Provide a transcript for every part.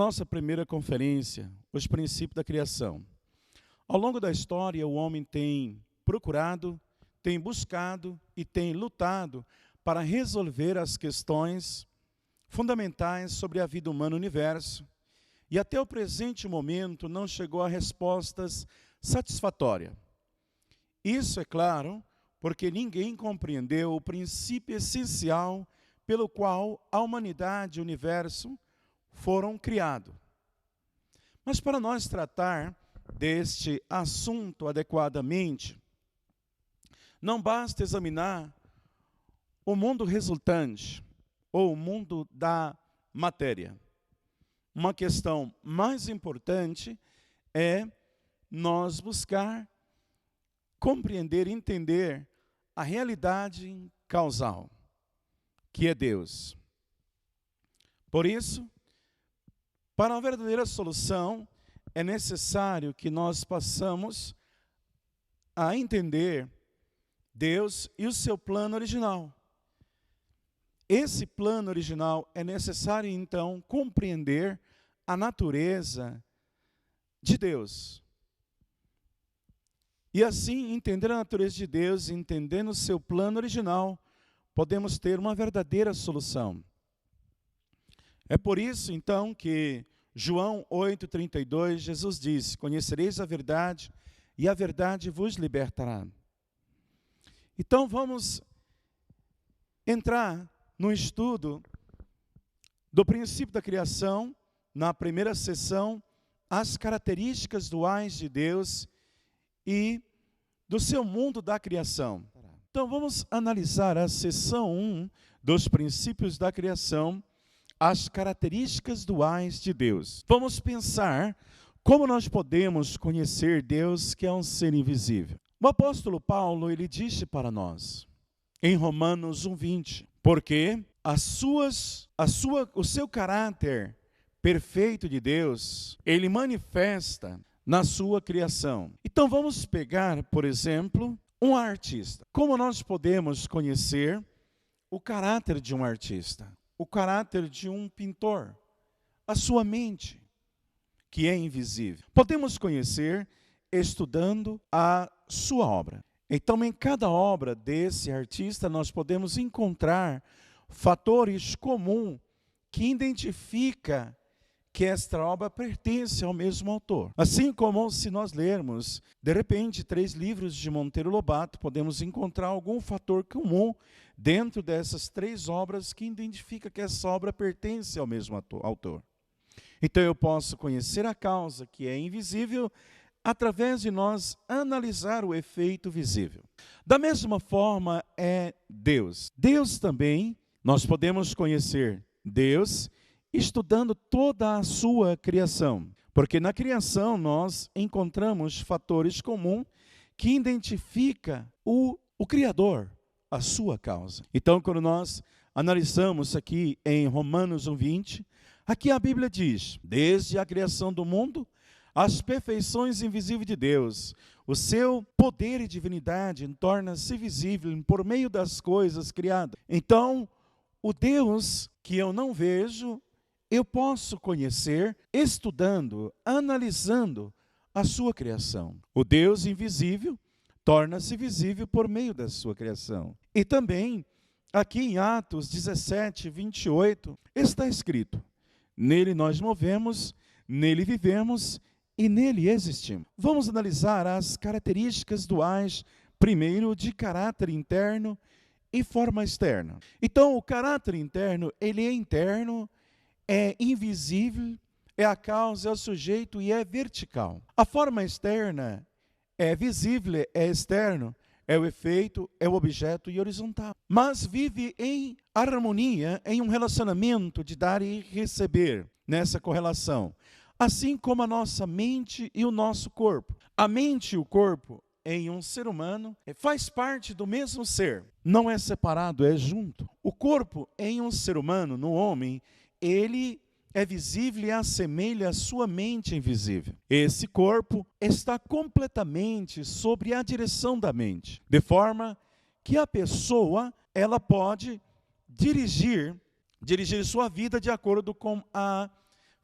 nossa primeira conferência, os princípios da criação. Ao longo da história, o homem tem procurado, tem buscado e tem lutado para resolver as questões fundamentais sobre a vida humana no universo. E até o presente momento não chegou a respostas satisfatórias. Isso, é claro, porque ninguém compreendeu o princípio essencial pelo qual a humanidade e o universo foram criados. Mas para nós tratar deste assunto adequadamente, não basta examinar o mundo resultante ou o mundo da matéria. Uma questão mais importante é nós buscar compreender e entender a realidade causal, que é Deus. Por isso, para uma verdadeira solução, é necessário que nós passamos a entender Deus e o seu plano original. Esse plano original é necessário, então, compreender a natureza de Deus. E assim, entender a natureza de Deus, entendendo o seu plano original, podemos ter uma verdadeira solução. É por isso, então, que João 8,32, Jesus disse: conhecereis a verdade, e a verdade vos libertará. Então, vamos entrar no estudo do princípio da criação, na primeira sessão, as características duais de Deus e do seu mundo da criação. Então, vamos analisar a sessão 1 dos princípios da criação, as características duais de Deus. Vamos pensar como nós podemos conhecer Deus, que é um ser invisível. O apóstolo Paulo, ele disse para nós, em Romanos 1,20, porque o seu caráter perfeito de Deus, ele manifesta na sua criação. Então vamos pegar, por exemplo, um artista. Como nós podemos conhecer o caráter de um artista? O caráter de um pintor? A sua mente, que é invisível. Podemos conhecer estudando a sua obra. Então, em cada obra desse artista, nós podemos encontrar fatores comuns que identificam que esta obra pertence ao mesmo autor. Assim como se nós lermos, de repente, 3 livros de Monteiro Lobato, podemos encontrar algum fator comum dentro dessas 3 obras que identifica que essa obra pertence ao mesmo autor. Então eu posso conhecer a causa que é invisível através de nós analisar o efeito visível. Da mesma forma é Deus. Deus também, nós podemos conhecer Deus estudando toda a sua criação. Porque na criação nós encontramos fatores comuns que identificam o Criador, a sua causa. Então, quando nós analisamos aqui em Romanos 1,20, aqui a Bíblia diz: desde a criação do mundo, as perfeições invisíveis de Deus, o seu poder e divindade torna-se visível por meio das coisas criadas. Então, o Deus que eu não vejo, eu posso conhecer estudando, analisando a sua criação. O Deus invisível torna-se visível por meio da sua criação. E também, aqui em Atos 17:28, está escrito: nele nós movemos, nele vivemos e nele existimos. Vamos analisar as características duais, primeiro de caráter interno e forma externa. Então, o caráter interno, ele é interno, é invisível, é a causa, é o sujeito e é vertical. A forma externa é visível, é externo, é o efeito, é o objeto e horizontal. Mas vive em harmonia, em um relacionamento de dar e receber, nessa correlação. Assim como a nossa mente e o nosso corpo. A mente e o corpo em um ser humano faz parte do mesmo ser. Não é separado, é junto. O corpo em um ser humano, no homem, ele é visível e assemelha a sua mente invisível. Esse corpo está completamente sobre a direção da mente, de forma que a pessoa, ela pode dirigir sua vida de acordo com a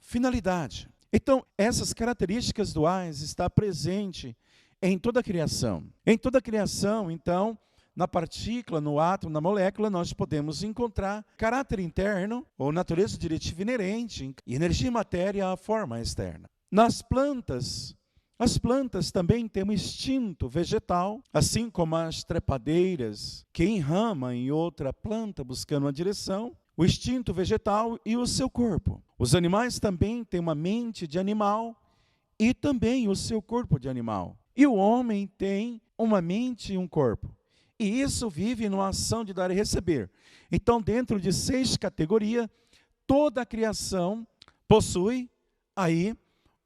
finalidade. Então, essas características duais estão presentes em toda a criação. Em toda a criação, então, na partícula, no átomo, na molécula, nós podemos encontrar caráter interno, ou natureza diretiva inerente, e energia e matéria, a forma externa. Nas plantas, as plantas também têm um instinto vegetal, assim como as trepadeiras, que enramam em outra planta buscando uma direção, o instinto vegetal e o seu corpo. Os animais também têm uma mente de animal e também o seu corpo de animal. E o homem tem uma mente e um corpo. E isso vive numa ação de dar e receber. Então, dentro de 6 categorias, toda a criação possui aí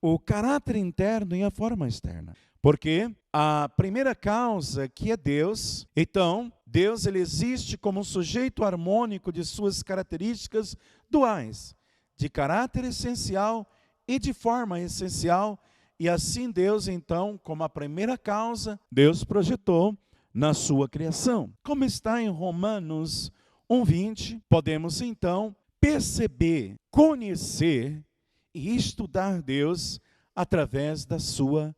o caráter interno e a forma externa. Porque a primeira causa, que é Deus, então, Deus ele existe como um sujeito harmônico de suas características duais, de caráter essencial e de forma essencial, e assim Deus, então, como a primeira causa, Deus projetou na sua criação. Como está em Romanos 1:20, podemos então perceber, conhecer e estudar Deus através da sua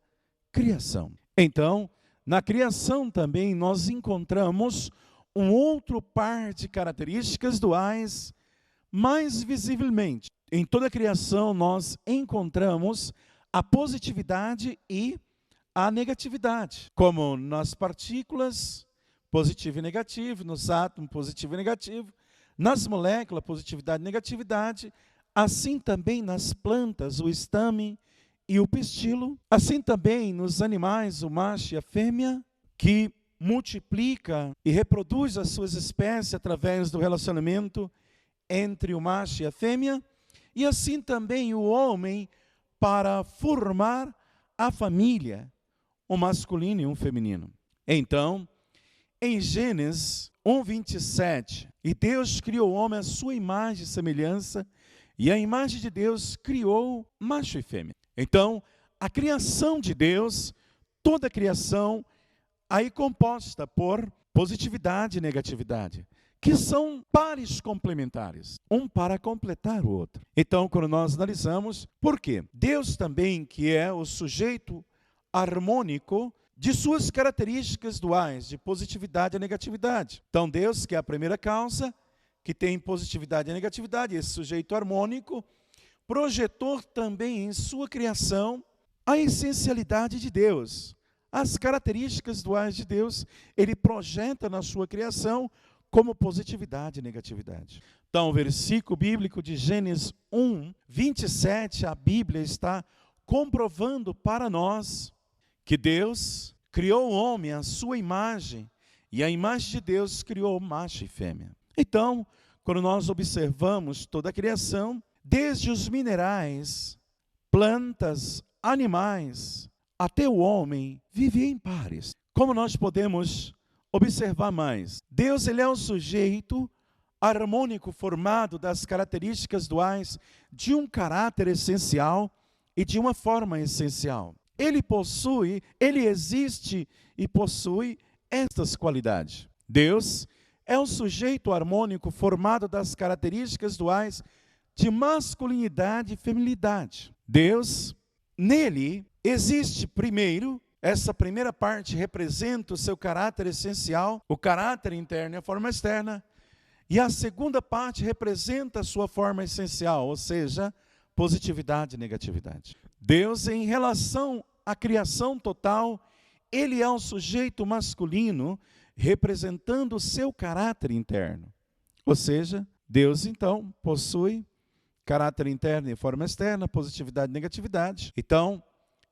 criação. Então, na criação também nós encontramos um outro par de características duais mais visivelmente. Em toda a criação nós encontramos a positividade e a negatividade, como nas partículas, positivo e negativo, nos átomos, positivo e negativo, nas moléculas, positividade e negatividade, assim também nas plantas, o estame e o pistilo, assim também nos animais, o macho e a fêmea, que multiplica e reproduz as suas espécies através do relacionamento entre o macho e a fêmea, e assim também o homem para formar a família, um masculino e um feminino. Então, em Gênesis 1:27, e Deus criou o homem à sua imagem e semelhança, e a imagem de Deus criou macho e fêmea. Então, a criação de Deus, toda a criação, aí composta por positividade e negatividade, que são pares complementares, um para completar o outro. Então, quando nós analisamos, por quê? Deus também, que é o sujeito harmônico de suas características duais, de positividade e negatividade. Então, Deus, que é a primeira causa, que tem positividade e negatividade, esse sujeito harmônico, projetou também em sua criação a essencialidade de Deus, as características duais de Deus, ele projeta na sua criação como positividade e negatividade. Então, o versículo bíblico de Gênesis 1:27, a Bíblia está comprovando para nós que Deus criou o homem à sua imagem, e a imagem de Deus criou macho e fêmea. Então, quando nós observamos toda a criação, desde os minerais, plantas, animais, até o homem, vivia em pares. Como nós podemos observar mais? Deus ele é um sujeito harmônico formado das características duais de um caráter essencial e de uma forma essencial. Ele existe e possui estas qualidades. Deus é um sujeito harmônico formado das características duais de masculinidade e feminilidade. Deus, nele, existe primeiro, essa primeira parte representa o seu caráter essencial, o caráter interno e a forma externa, e a segunda parte representa a sua forma essencial, ou seja, positividade e negatividade. Deus, em relação à criação total, ele é um sujeito masculino, representando o seu caráter interno. Ou seja, Deus, então, possui caráter interno e forma externa, positividade e negatividade. Então,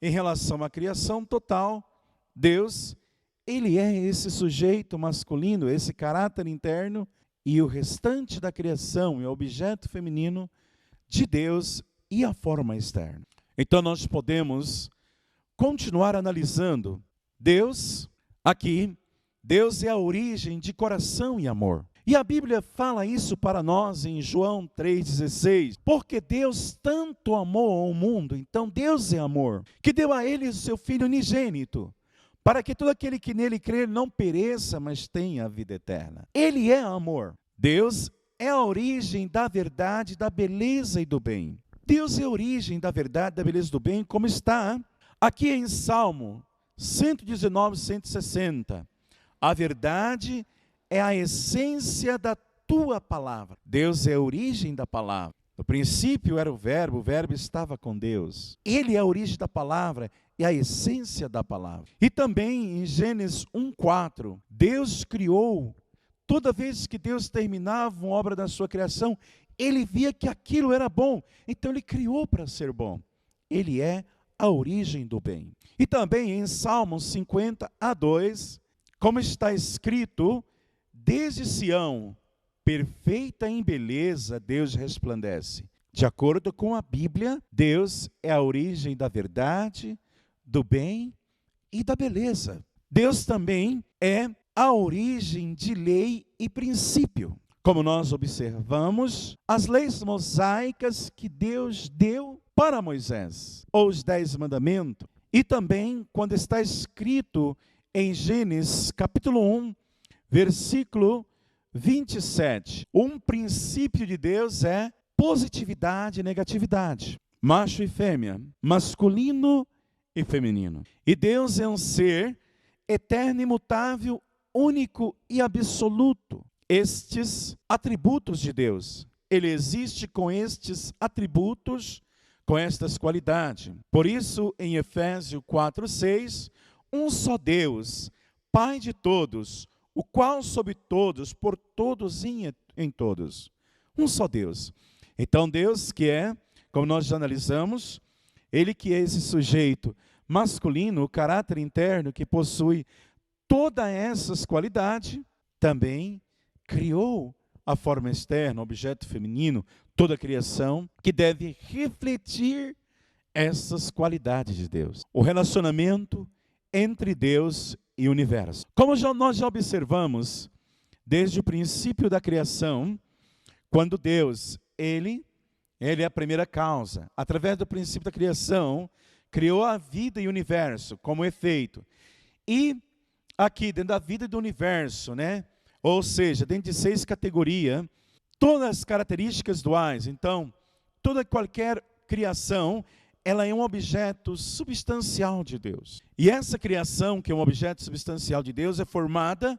em relação à criação total, Deus, ele é esse sujeito masculino, esse caráter interno, e o restante da criação é o objeto feminino de Deus e a forma externa. Então, nós podemos continuar analisando Deus aqui. Deus é a origem de coração e amor. E a Bíblia fala isso para nós em João 3,16. Porque Deus tanto amou ao mundo, então Deus é amor, que deu a ele o seu Filho unigênito, para que todo aquele que nele crer não pereça, mas tenha a vida eterna. Ele é amor. Deus é a origem da verdade, da beleza e do bem. Deus é a origem da verdade, da beleza e do bem, como está aqui em Salmo 119, 160. A verdade é a essência da tua palavra. Deus é a origem da palavra. No princípio era o verbo estava com Deus. Ele é a origem da palavra, é a essência da palavra. E também em Gênesis 1:4, Deus criou, toda vez que Deus terminava uma obra da sua criação, ele via que aquilo era bom, então ele criou para ser bom. Ele é a origem do bem. E também em Salmos 50:2, como está escrito, desde Sião, perfeita em beleza, Deus resplandece. De acordo com a Bíblia, Deus é a origem da verdade, do bem e da beleza. Deus também é a origem de lei e princípio. Como nós observamos, as leis mosaicas que Deus deu para Moisés, ou os 10 mandamentos, e também quando está escrito em Gênesis capítulo 1, versículo 27, um princípio de Deus é positividade e negatividade, macho e fêmea, masculino e feminino. E Deus é um ser eterno, imutável, único e absoluto. Estes atributos de Deus, ele existe com estes atributos, com estas qualidades. Por isso, em Efésios 4:6, um só Deus, Pai de todos, o qual sobre todos, por todos e em todos. Um só Deus. Então Deus que é, como nós já analisamos, ele que é esse sujeito masculino, o caráter interno que possui todas essas qualidades, também criou a forma externa, o objeto feminino, toda a criação, que deve refletir essas qualidades de Deus. O relacionamento entre Deus e o universo. Como nós já observamos, desde o princípio da criação, quando Deus, ele é a primeira causa. Através do princípio da criação, criou a vida e o universo como efeito. E aqui, dentro da vida e do universo, né? Ou seja, dentro de 6 categorias, todas as características duais. Então, qualquer criação, ela é um objeto substancial de Deus. E essa criação, que é um objeto substancial de Deus, é formada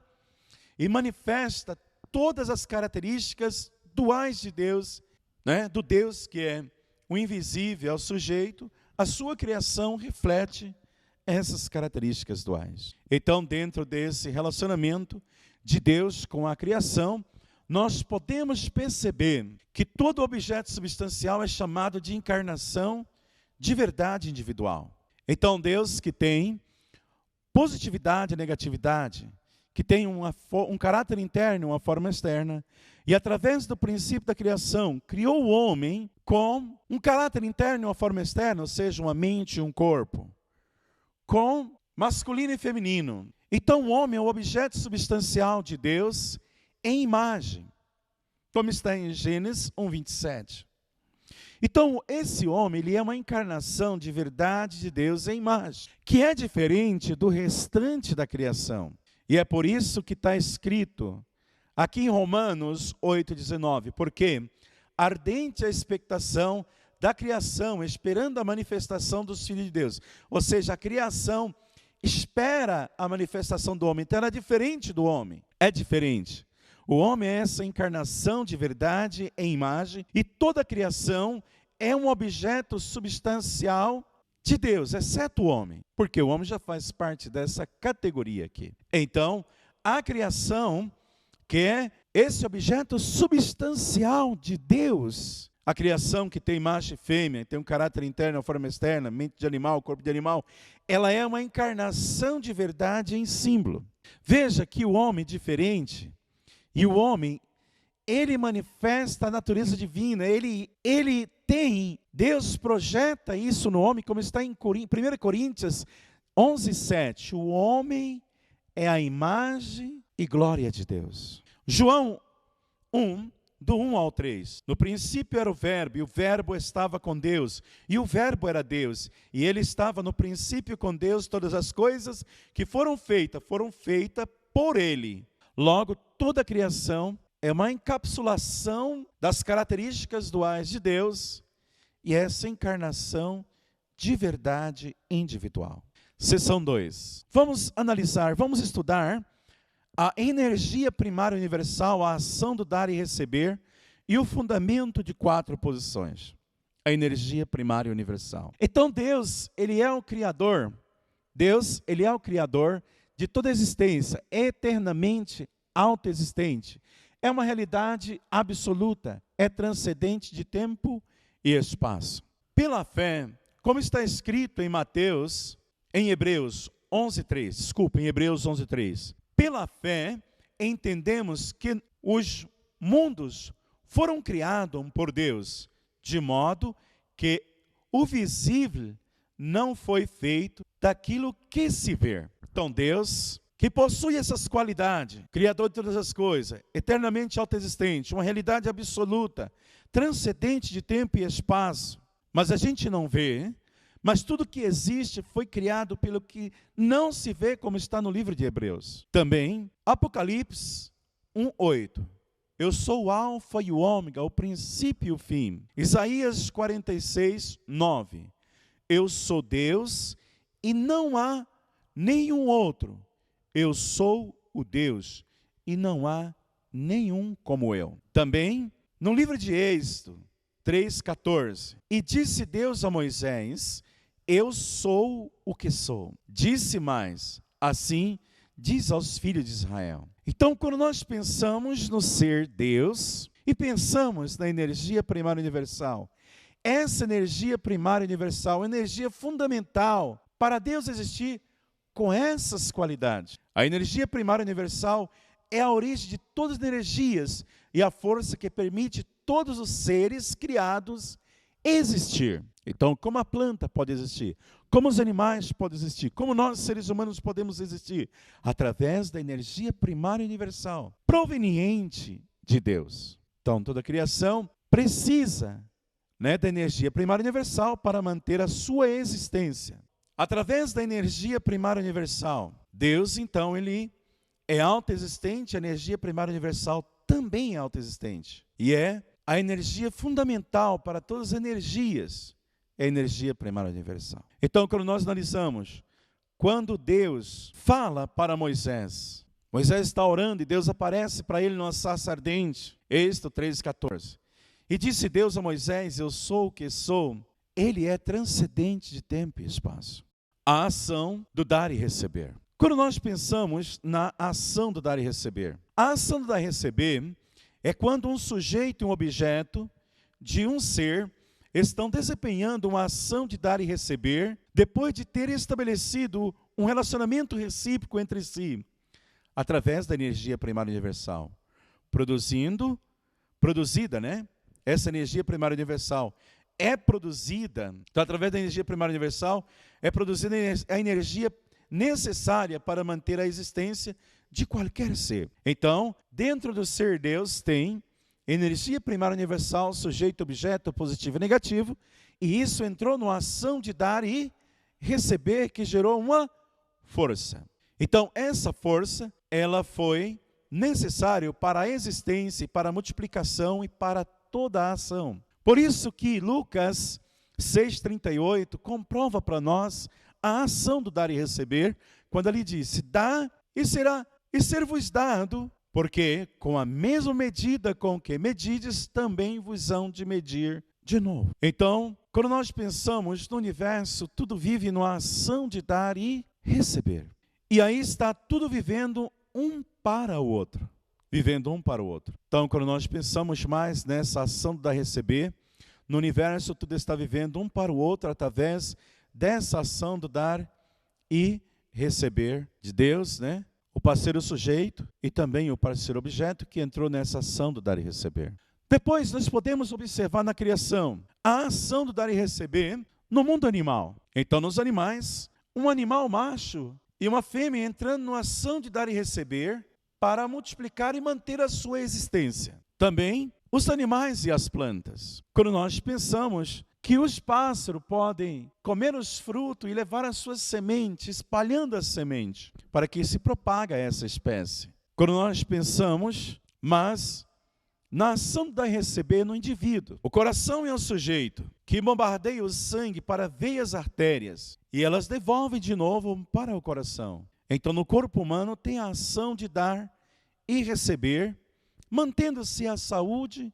e manifesta todas as características duais de Deus, né? Do Deus que é o invisível, é o sujeito. A sua criação reflete essas características duais. Então, dentro desse relacionamento de Deus com a criação, nós podemos perceber que todo objeto substancial é chamado de encarnação de verdade individual. Então, Deus que tem positividade e negatividade, que tem um caráter interno, uma forma externa, e através do princípio da criação, criou o homem com um caráter interno e uma forma externa, ou seja, uma mente e um corpo, com masculino e feminino. Então, o homem é o objeto substancial de Deus em imagem, como está em Gênesis 1:27. Então, esse homem, ele é uma encarnação de verdade de Deus em imagem, que é diferente do restante da criação. E é por isso que está escrito aqui em Romanos 8:19, porque ardente a expectação da criação, esperando a manifestação dos filhos de Deus. Ou seja, a criação espera a manifestação do homem. Então, ela é diferente do homem. É diferente. O homem é essa encarnação de verdade em imagem, e toda a criação é um objeto substancial de Deus, exceto o homem, porque o homem já faz parte dessa categoria aqui. Então, a criação, que é esse objeto substancial de Deus, a criação que tem macho e fêmea, tem um caráter interno, uma forma externa, mente de animal, corpo de animal, ela é uma encarnação de verdade em símbolo. Veja que o homem é diferente, e o homem, ele manifesta a natureza divina, ele tem, Deus projeta isso no homem, como está em 1 Coríntios 11:7. O homem é a imagem e glória de Deus. João 1, do 1 ao 3. No princípio era o verbo, e o verbo estava com Deus, e o verbo era Deus, e ele estava no princípio com Deus. Todas as coisas que foram feitas por ele. Logo, toda a criação é uma encapsulação das características duais de Deus e essa encarnação de verdade individual. Seção 2. Vamos analisar, vamos estudar a energia primária universal, a ação do dar e receber e o fundamento de 4 posições. A energia primária universal. Então Deus, Ele é o Criador. Deus, Ele é o Criador de toda a existência, eternamente autoexistente. É uma realidade absoluta, é transcendente de tempo e espaço. Pela fé, como está escrito em Hebreus 11:3. Pela fé, entendemos que os mundos foram criados por Deus, de modo que o visível não foi feito daquilo que se vê. Então Deus, que possui essas qualidades, Criador de todas as coisas, eternamente autoexistente, uma realidade absoluta, transcendente de tempo e espaço, mas a gente não vê, mas tudo que existe foi criado pelo que não se vê, como está no livro de Hebreus. Também, Apocalipse 1:8. Eu sou o alfa e o ômega, o princípio e o fim. Isaías 46:9. Eu sou Deus e não há nenhum outro. Eu sou o Deus e não há nenhum como eu. Também, no livro de Êxodo 3:14. E disse Deus a Moisés: eu sou o que sou. Disse mais, assim diz aos filhos de Israel. Então, quando nós pensamos no ser Deus e pensamos na energia primária universal, essa energia primária universal, energia fundamental para Deus existir com essas qualidades. A energia primária universal é a origem de todas as energias e a força que permite todos os seres criados existir. Então, como a planta pode existir, como os animais podem existir, como nós, seres humanos, podemos existir? Através da energia primária universal, proveniente de Deus. Então, toda a criação precisa, da energia primária universal para manter a sua existência. Através da energia primária universal, Deus, então, Ele é autoexistente, a energia primária universal também é autoexistente. E é a energia fundamental para todas as energias, é a energia primária universal. Então, quando nós analisamos, quando Deus fala para Moisés, Moisés está orando e Deus aparece para ele numa sarça ardente, Êxodo 3:14. E disse Deus a Moisés: eu sou o que sou. Ele é transcendente de tempo e espaço. A ação do dar e receber. Quando nós pensamos na ação do dar e receber, a ação do dar e receber é quando um sujeito e um objeto de um ser estão desempenhando uma ação de dar e receber depois de ter estabelecido um relacionamento recíproco entre si, através da energia primária universal. Produzida, essa energia primária universal é produzida, então, através da energia primária universal, é produzida a energia necessária para manter a existência de qualquer ser. Então, dentro do ser Deus tem energia primária universal, sujeito, objeto, positivo e negativo, e isso entrou numa ação de dar e receber que gerou uma força. Então, essa força, ela foi necessária para a existência, para a multiplicação e para toda a ação. Por isso que Lucas 6:38 comprova para nós a ação do dar e receber, quando ele disse: dá e ser-vos dado, porque com a mesma medida com que medides, também vos hão de medir de novo. Então, quando nós pensamos no universo, tudo vive numa ação de dar e receber. E aí está tudo vivendo um para o outro. Então, quando nós pensamos mais nessa ação do dar e receber, no universo tudo está vivendo um para o outro através dessa ação do dar e receber de Deus, o parceiro sujeito e também o parceiro objeto que entrou nessa ação do dar e receber. Depois nós podemos observar na criação a ação do dar e receber no mundo animal. Então, nos animais, um animal macho e uma fêmea entrando numa ação de dar e receber para multiplicar e manter a sua existência. Também os animais e as plantas. Quando nós pensamos que os pássaros podem comer os frutos e levar as suas sementes, espalhando a semente, para que se propague essa espécie. Quando nós pensamos, mas na ação do dar e receber no indivíduo. O coração é o sujeito que bombardeia o sangue para veias artérias e elas devolvem de novo para o coração. Então, no corpo humano tem a ação de dar e receber, mantendo-se a saúde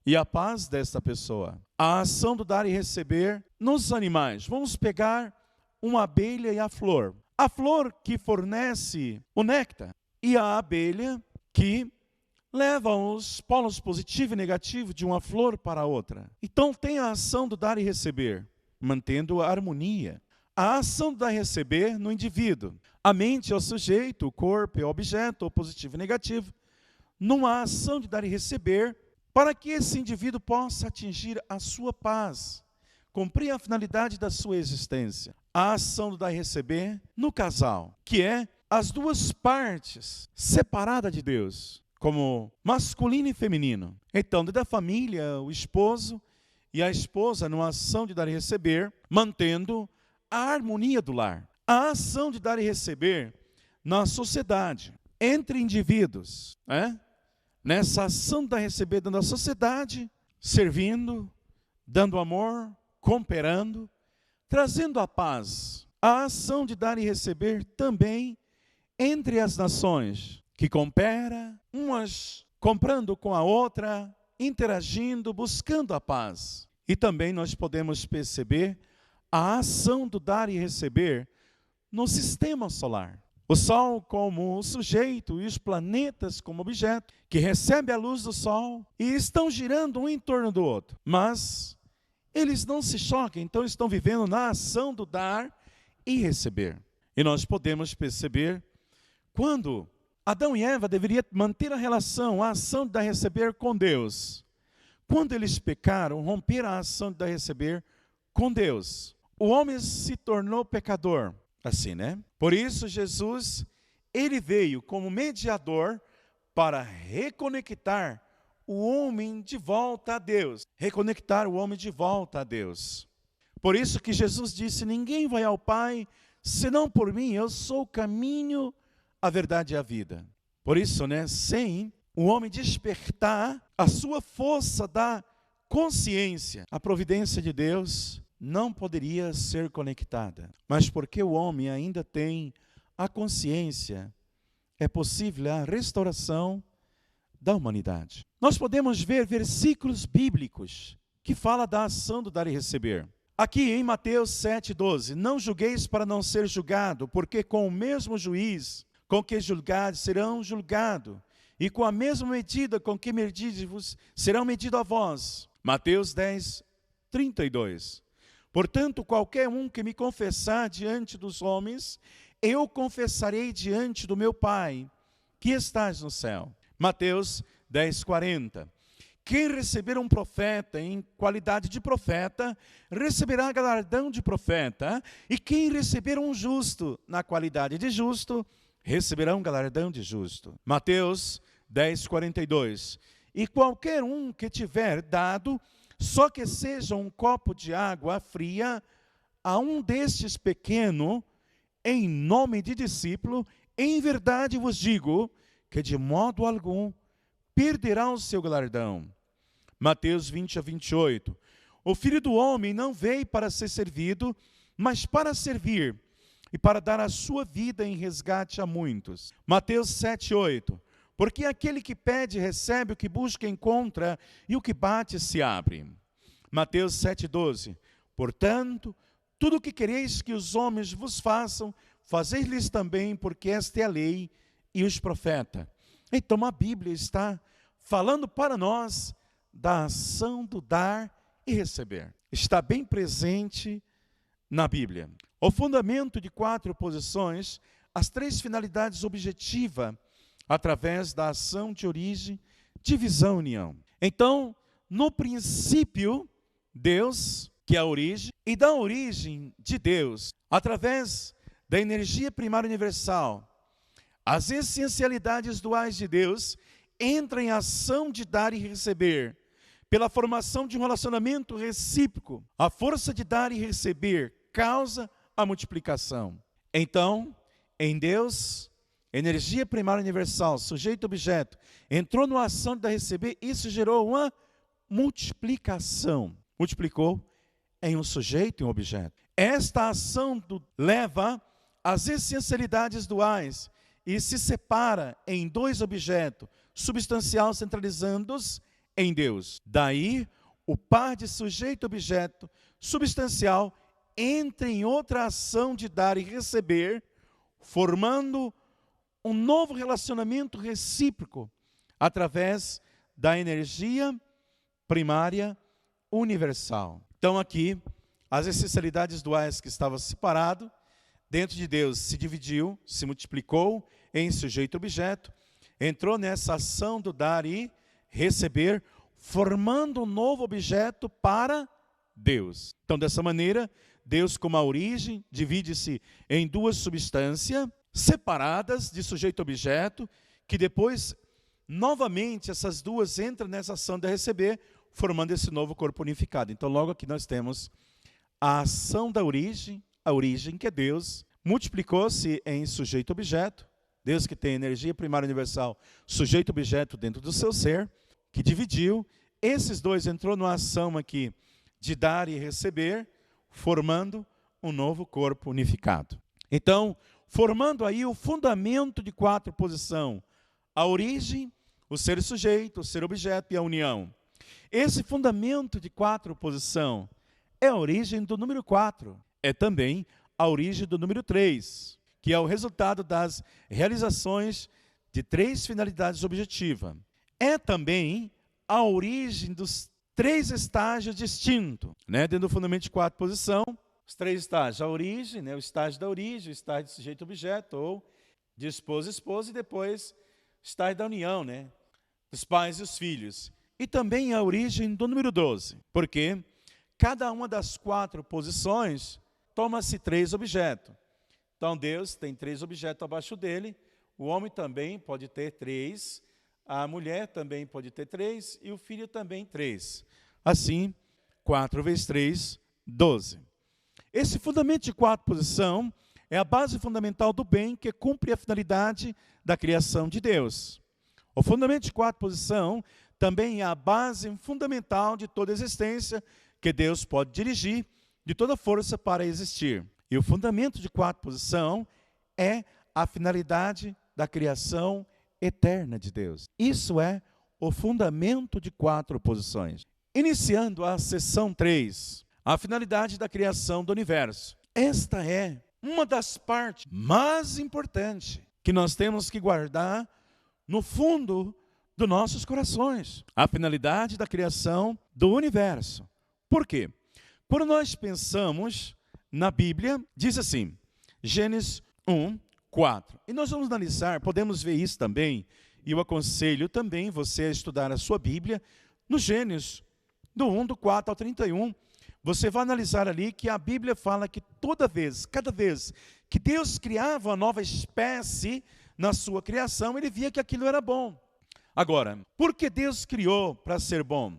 e a paz desta pessoa. A ação do dar e receber nos animais. Vamos pegar uma abelha e a flor. A flor que fornece o néctar e a abelha que leva os polos positivo e negativo de uma flor para a outra. Então tem a ação do dar e receber, mantendo a harmonia. A ação do dar e receber no indivíduo. A mente é o sujeito, o corpo é o objeto, o positivo e negativo. Numa ação de dar e receber, para que esse indivíduo possa atingir a sua paz, cumprir a finalidade da sua existência. A ação do dar e receber no casal, que é as duas partes separadas de Deus, como masculino e feminino. Então, dentro da família, o esposo e a esposa, numa ação de dar e receber, mantendo a harmonia do lar. A ação de dar e receber na sociedade, entre indivíduos, nessa ação de dar e receber dentro da sociedade, servindo, dando amor, cooperando, trazendo a paz. A ação de dar e receber também entre as nações, que coopera, umas comprando com a outra, interagindo, buscando a paz. E também nós podemos perceber a ação do dar e receber no sistema solar. O Sol como sujeito e os planetas como objeto, que recebe a luz do Sol e estão girando um em torno do outro. Mas eles não se chocam, então estão vivendo na ação do dar e receber. E nós podemos perceber quando Adão e Eva deveriam manter a relação, a ação de dar e receber com Deus. Quando eles pecaram, romperam a ação de dar e receber com Deus. O homem se tornou pecador, assim, né? Por isso Jesus, ele veio como mediador para reconectar o homem de volta a Deus. Reconectar o homem de volta a Deus. Por isso que Jesus disse, ninguém vai ao Pai, senão por mim, eu sou o caminho, a verdade e a vida. Por isso, sem o homem despertar a sua força da consciência, a providência de Deus não poderia ser conectada. Mas porque o homem ainda tem a consciência, é possível a restauração da humanidade. Nós podemos ver versículos bíblicos que falam da ação do dar e receber. Aqui em Mateus 7,12, não julgueis para não ser julgado, porque com o mesmo juiz com que julgares serão julgados, e com a mesma medida com que medides serão medidos a vós. Mateus 10:32. Portanto, qualquer um que me confessar diante dos homens, eu confessarei diante do meu Pai, que estás no céu. Mateus 10:40. Quem receber um profeta em qualidade de profeta, receberá galardão de profeta, e quem receber um justo na qualidade de justo, receberá um galardão de justo. Mateus 10:42. E qualquer um que tiver dado, só que seja um copo de água fria, a um destes pequeno, em nome de discípulo, em verdade vos digo, que de modo algum perderá o seu galardão. Mateus 20:28. O Filho do Homem não veio para ser servido, mas para servir, e para dar a sua vida em resgate a muitos. Mateus 7:8. Porque aquele que pede recebe, o que busca encontra, e o que bate se abre. Mateus 7:12. Portanto, tudo o que quereis que os homens vos façam, fazei-lhes também, porque esta é a lei e os profetas. Então a Bíblia está falando para nós da ação do dar e receber. Está bem presente na Bíblia. O fundamento de 4 posições, as 3 finalidades objetivas, através da ação de origem, divisão e união. Então, no princípio, Deus, que é a origem, e da origem de Deus, através da energia primária universal, as essencialidades duais de Deus entram em ação de dar e receber, pela formação de um relacionamento recíproco. A força de dar e receber causa a multiplicação. Então, em Deus energia primária universal, sujeito objeto, entrou numa ação de dar e receber, isso gerou uma multiplicação. Multiplicou em um sujeito e um objeto. Esta ação leva às essencialidades duais e se separa em dois objetos, substancial centralizando-os em Deus. Daí, o par de sujeito-objeto substancial entra em outra ação de dar e receber, formando um novo relacionamento recíproco através da energia primária universal. Então aqui, as essencialidades duais que estavam separadas, dentro de Deus se dividiu, se multiplicou em sujeito-objeto, entrou nessa ação do dar e receber, formando um novo objeto para Deus. Então, dessa maneira, Deus, como a origem, divide-se em duas substâncias separadas de sujeito-objeto, que depois, novamente, essas duas entram nessa ação de receber, formando esse novo corpo unificado. Então, logo aqui nós temos a ação da origem, a origem que é Deus, multiplicou-se em sujeito-objeto, Deus que tem energia primária universal, sujeito-objeto dentro do seu ser, que dividiu, esses dois entrou numa ação aqui de dar e receber, formando um novo corpo unificado. Então, formando aí o fundamento de quatro posições, a origem, o ser sujeito, o ser objeto e a união. Esse fundamento de quatro posições é a origem do número 4, é também a origem do número 3, que é o resultado das realizações de 3 finalidades objetivas. É também a origem dos 3 estágios distintos, dentro do fundamento de 4 posições, os 3 estágios, a origem, o estágio da origem, o estágio de sujeito-objeto, ou de esposa, e depois o estágio da união, dos pais e os filhos. E também a origem do número 12, porque cada uma das 4 posições toma-se 3 objetos. Então Deus tem 3 objetos abaixo dele, o homem também pode ter 3, a mulher também pode ter 3 e o filho também 3. Assim, 4 vezes 3, 12. Esse fundamento de 4 posições é a base fundamental do bem que cumpre a finalidade da criação de Deus. O fundamento de 4 posições também é a base fundamental de toda existência que Deus pode dirigir de toda força para existir. E o fundamento de 4 posições é a finalidade da criação eterna de Deus. Isso é o fundamento de 4 posições. Iniciando a seção 3, a finalidade da criação do universo. Esta é uma das partes mais importantes que nós temos que guardar no fundo dos nossos corações. A finalidade da criação do universo. Por quê? Quando nós pensamos na Bíblia, diz assim, Gênesis 1, 4. E nós vamos analisar, podemos ver isso também, e eu aconselho também você a estudar a sua Bíblia, no Gênesis, do 1, do 4 ao 31. Você vai analisar ali que a Bíblia fala que cada vez que Deus criava uma nova espécie na sua criação, ele via que aquilo era bom. Agora, por que Deus criou para ser bom?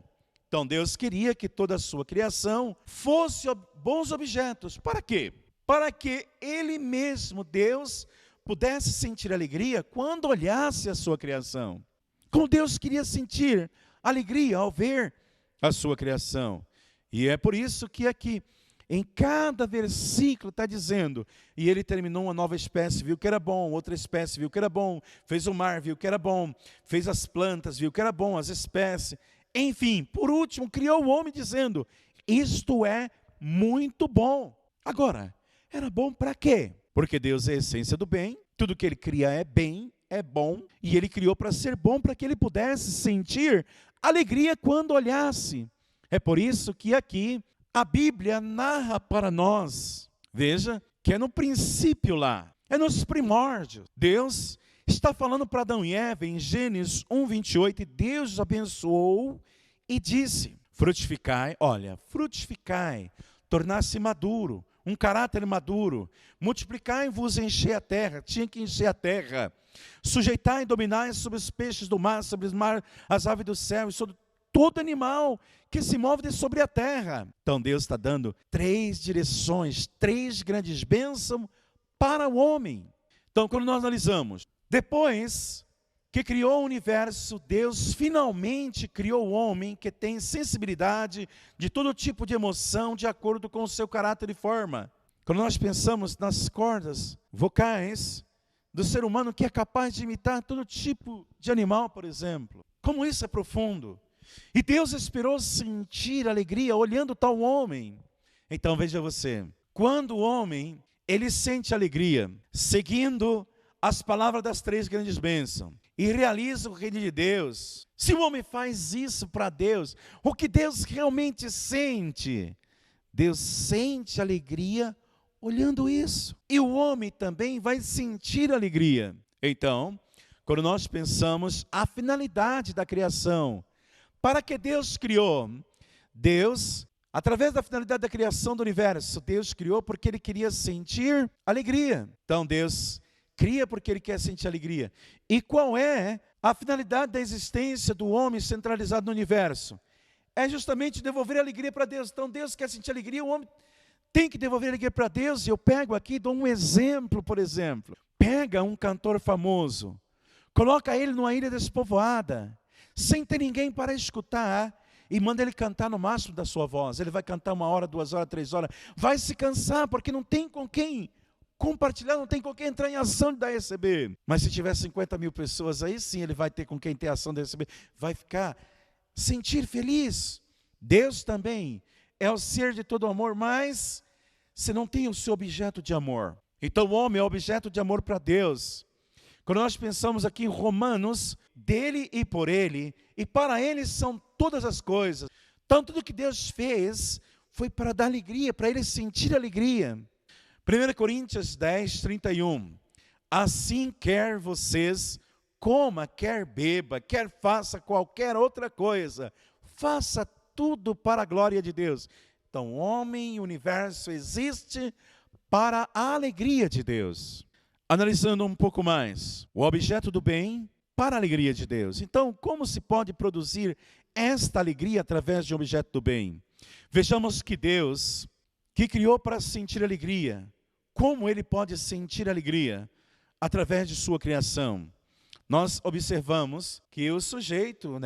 Então Deus queria que toda a sua criação fosse bons objetos. Para quê? Para que Ele mesmo, Deus, pudesse sentir alegria quando olhasse a sua criação. Como Deus queria sentir alegria ao ver a sua criação. E é por isso que aqui, em cada versículo está dizendo, e ele terminou uma nova espécie, viu que era bom, outra espécie viu que era bom, fez o mar, viu que era bom, fez as plantas, viu que era bom, as espécies, enfim, por último, criou o homem dizendo, isto é muito bom. Agora, era bom para quê? Porque Deus é a essência do bem, tudo que ele cria é bem, é bom, e ele criou para ser bom, para que ele pudesse sentir alegria quando olhasse. É por isso que aqui a Bíblia narra para nós, veja, que é no princípio lá, é nos primórdios. Deus está falando para Adão e Eva em Gênesis 1, 28, e Deus os abençoou e disse, frutificai, tornar-se maduro, um caráter maduro, multiplicai-vos e encher a terra, tinha que encher a terra, sujeitai e dominai sobre os peixes do mar, sobre os mar, as aves do céu e sobre todo animal que se move sobre a terra. Então Deus está dando 3 direções, 3 grandes bênçãos para o homem. Então quando nós analisamos Depois que criou o universo, Deus finalmente criou o homem que tem sensibilidade de todo tipo de emoção de acordo com o seu caráter e forma. Quando nós pensamos nas cordas vocais do ser humano que é capaz de imitar todo tipo de animal, por exemplo, como isso é profundo. E Deus esperou sentir alegria olhando tal homem. Então veja você, quando o homem, ele sente alegria, seguindo as palavras das 3 grandes bênçãos, e realiza o reino de Deus, se o homem faz isso para Deus, o que Deus realmente sente? Deus sente alegria olhando isso. E o homem também vai sentir alegria. Então, quando nós pensamos a finalidade da criação, para que Deus criou? Deus, através da finalidade da criação do universo, Deus criou porque Ele queria sentir alegria. Então Deus cria porque Ele quer sentir alegria. E qual é a finalidade da existência do homem centralizado no universo? É justamente devolver alegria para Deus. Então Deus quer sentir alegria, o homem tem que devolver alegria para Deus. E eu pego aqui, dou um exemplo, por exemplo. Pega um cantor famoso, coloca ele numa ilha despovoada, sem ter ninguém para escutar, e manda ele cantar no máximo da sua voz. Ele vai cantar 1 hora, 2 horas, 3 horas, vai se cansar, porque não tem com quem compartilhar, não tem com quem entrar em ação de receber. Mas se tiver 50 mil pessoas, aí sim ele vai ter com quem ter ação de receber, vai ficar, sentir feliz. Deus também é o ser de todo amor, mas você não tem o seu objeto de amor. Então o homem é objeto de amor para Deus. Quando nós pensamos aqui em Romanos, dele e por ele, e para ele são todas as coisas. Então tudo que Deus fez foi para dar alegria, para ele sentir alegria. 1 Coríntios 10, 31. Assim quer vocês coma, quer beba, quer faça qualquer outra coisa, faça tudo para a glória de Deus. Então o homem e o universo existe para a alegria de Deus. Analisando um pouco mais, o objeto do bem para a alegria de Deus. Então, como se pode produzir esta alegria através de um objeto do bem? Vejamos que Deus, que criou para sentir alegria, como Ele pode sentir alegria? Através de sua criação. Nós observamos que o sujeito,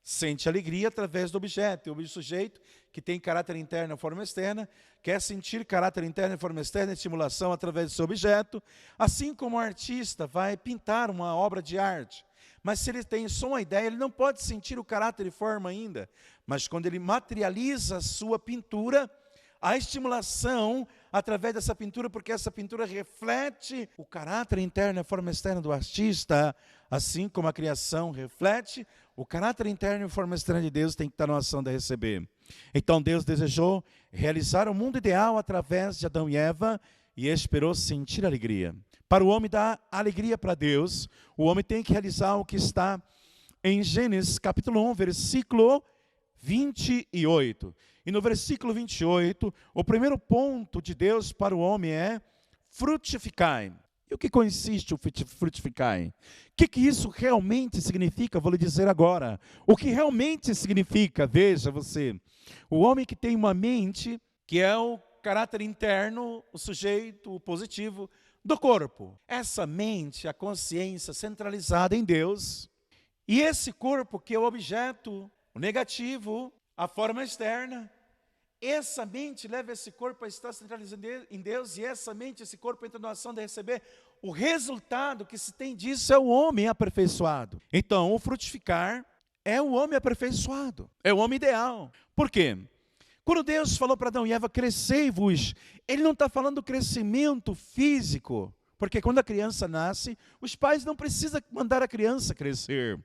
sente alegria através do objeto. O sujeito que tem caráter interno e forma externa, quer sentir caráter interno e forma externa, estimulação através do seu objeto, assim como o artista vai pintar uma obra de arte. Mas se ele tem só uma ideia, ele não pode sentir o caráter e forma ainda. Mas quando ele materializa a sua pintura, a estimulação através dessa pintura, porque essa pintura reflete o caráter interno e a forma externa do artista, assim como a criação reflete o caráter interno e a forma externa de Deus, tem que estar na ação de receber. Então Deus desejou realizar o mundo ideal através de Adão e Eva e esperou sentir alegria. Para o homem dar alegria para Deus, o homem tem que realizar o que está em Gênesis capítulo 1, versículo 28. E no versículo 28, o primeiro ponto de Deus para o homem é frutificai. E o que consiste o frutificai? O que isso realmente significa? Vou lhe dizer agora. O que realmente significa, veja você, o homem que tem uma mente, que é o caráter interno, o sujeito, o positivo do corpo. Essa mente, a consciência centralizada em Deus, e esse corpo que é o objeto, o negativo, a forma externa, essa mente leva esse corpo a estar centralizado em Deus, e essa mente, esse corpo entra na ação de receber. O resultado que se tem disso é o homem aperfeiçoado. Então, o frutificar é o homem aperfeiçoado, é o homem ideal. Por quê? Quando Deus falou para Adão e Eva, crescei-vos, Ele não está falando do crescimento físico, porque quando a criança nasce, os pais não precisam mandar a criança crescer.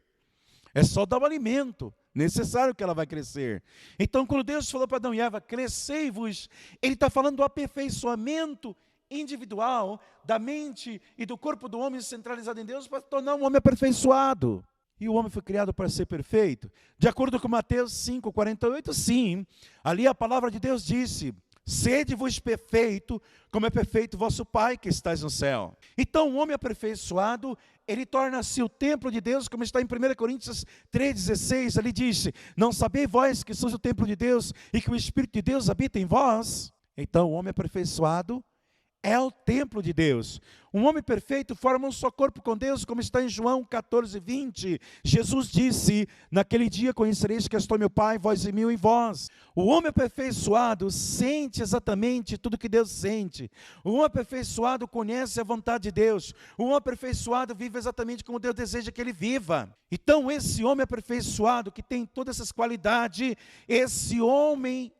É só dar o alimento necessário que ela vai crescer. Então, quando Deus falou para Adão e Eva, crescei-vos, Ele está falando do aperfeiçoamento individual da mente e do corpo do homem centralizado em Deus para tornar um homem aperfeiçoado. E o homem foi criado para ser perfeito. De acordo com Mateus 5:48, sim, ali a palavra de Deus disse, sede-vos perfeito, como é perfeito vosso Pai que estás no céu. Então o homem aperfeiçoado, ele torna-se o templo de Deus, como está em 1 Coríntios 3,16, ali diz, não sabeis vós que sois o templo de Deus e que o Espírito de Deus habita em vós? Então o homem aperfeiçoado, é o templo de Deus. Um homem perfeito forma um só corpo com Deus, como está em João 14:20. Jesus disse: naquele dia conhecereis que estou meu Pai, vós em mim e vós. O homem aperfeiçoado sente exatamente tudo que Deus sente. O homem aperfeiçoado conhece a vontade de Deus. O homem aperfeiçoado vive exatamente como Deus deseja que ele viva. Então esse homem aperfeiçoado, que tem todas essas qualidades, esse homem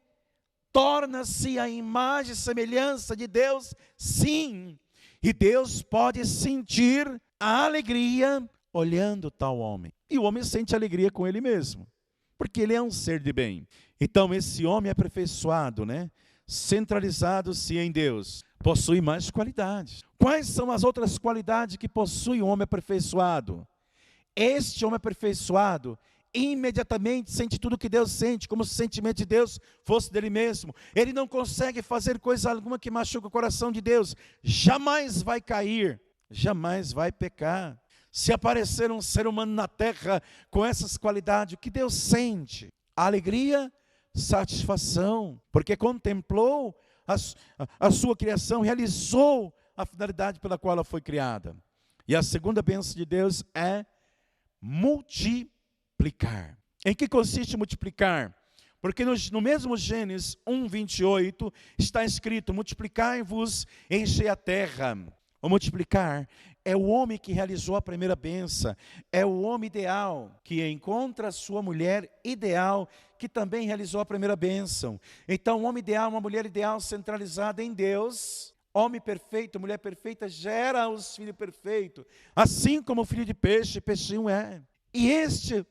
torna-se a imagem e semelhança de Deus, sim. E Deus pode sentir a alegria olhando tal homem. E o homem sente alegria com ele mesmo, porque ele é um ser de bem. Então esse homem aperfeiçoado, centralizado-se em Deus, possui mais qualidades. Quais são as outras qualidades que possui um homem aperfeiçoado? Este homem aperfeiçoado imediatamente sente tudo que Deus sente, como se o sentimento de Deus fosse dele mesmo. Ele não consegue fazer coisa alguma que machuque o coração de Deus. Jamais vai cair, jamais vai pecar. Se aparecer um ser humano na terra com essas qualidades, o que Deus sente? Alegria, satisfação, porque contemplou a sua criação, realizou a finalidade pela qual ela foi criada. E a segunda bênção de Deus é multiplicar. Em que consiste multiplicar? Porque no mesmo Gênesis 1:28 está escrito: multiplicai-vos, enchei a terra. O multiplicar é o homem que realizou a primeira bênção, é o homem ideal que encontra a sua mulher ideal, que também realizou a primeira bênção. Então o homem ideal, uma mulher ideal centralizada em Deus, homem perfeito, mulher perfeita, gera os filhos perfeitos, assim como o filho de peixe, peixinho é. E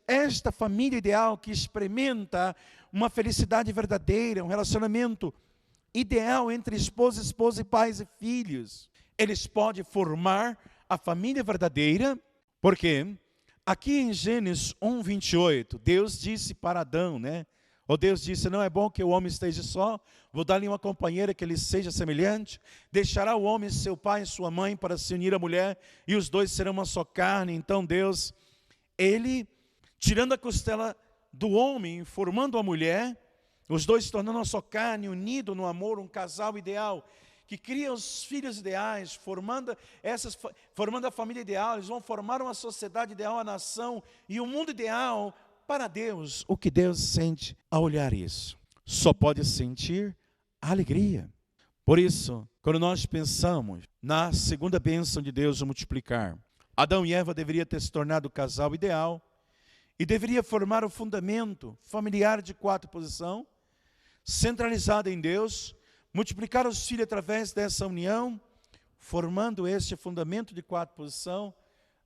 esta família ideal que experimenta uma felicidade verdadeira, um relacionamento ideal entre esposa, e pais e filhos, eles podem formar a família verdadeira, porque aqui em Gênesis 1:28, Deus disse para Adão, ou Deus disse: não é bom que o homem esteja só, vou dar-lhe uma companheira que lhe seja semelhante, deixará o homem seu pai e sua mãe para se unir à mulher, e os dois serão uma só carne. Então Deus, ele, tirando a costela do homem, formando a mulher, os dois se tornando uma só carne, unido no amor, um casal ideal, que cria os filhos ideais, formando a família ideal. Eles vão formar uma sociedade ideal, a nação e o mundo ideal para Deus. O que Deus sente ao olhar isso? Só pode sentir alegria. Por isso, quando nós pensamos na segunda bênção de Deus, o multiplicar, Adão e Eva deveriam ter se tornado o casal ideal e deveria formar o fundamento familiar de 4 posições, centralizado em Deus, multiplicar os filhos através dessa união, formando este fundamento de 4 posições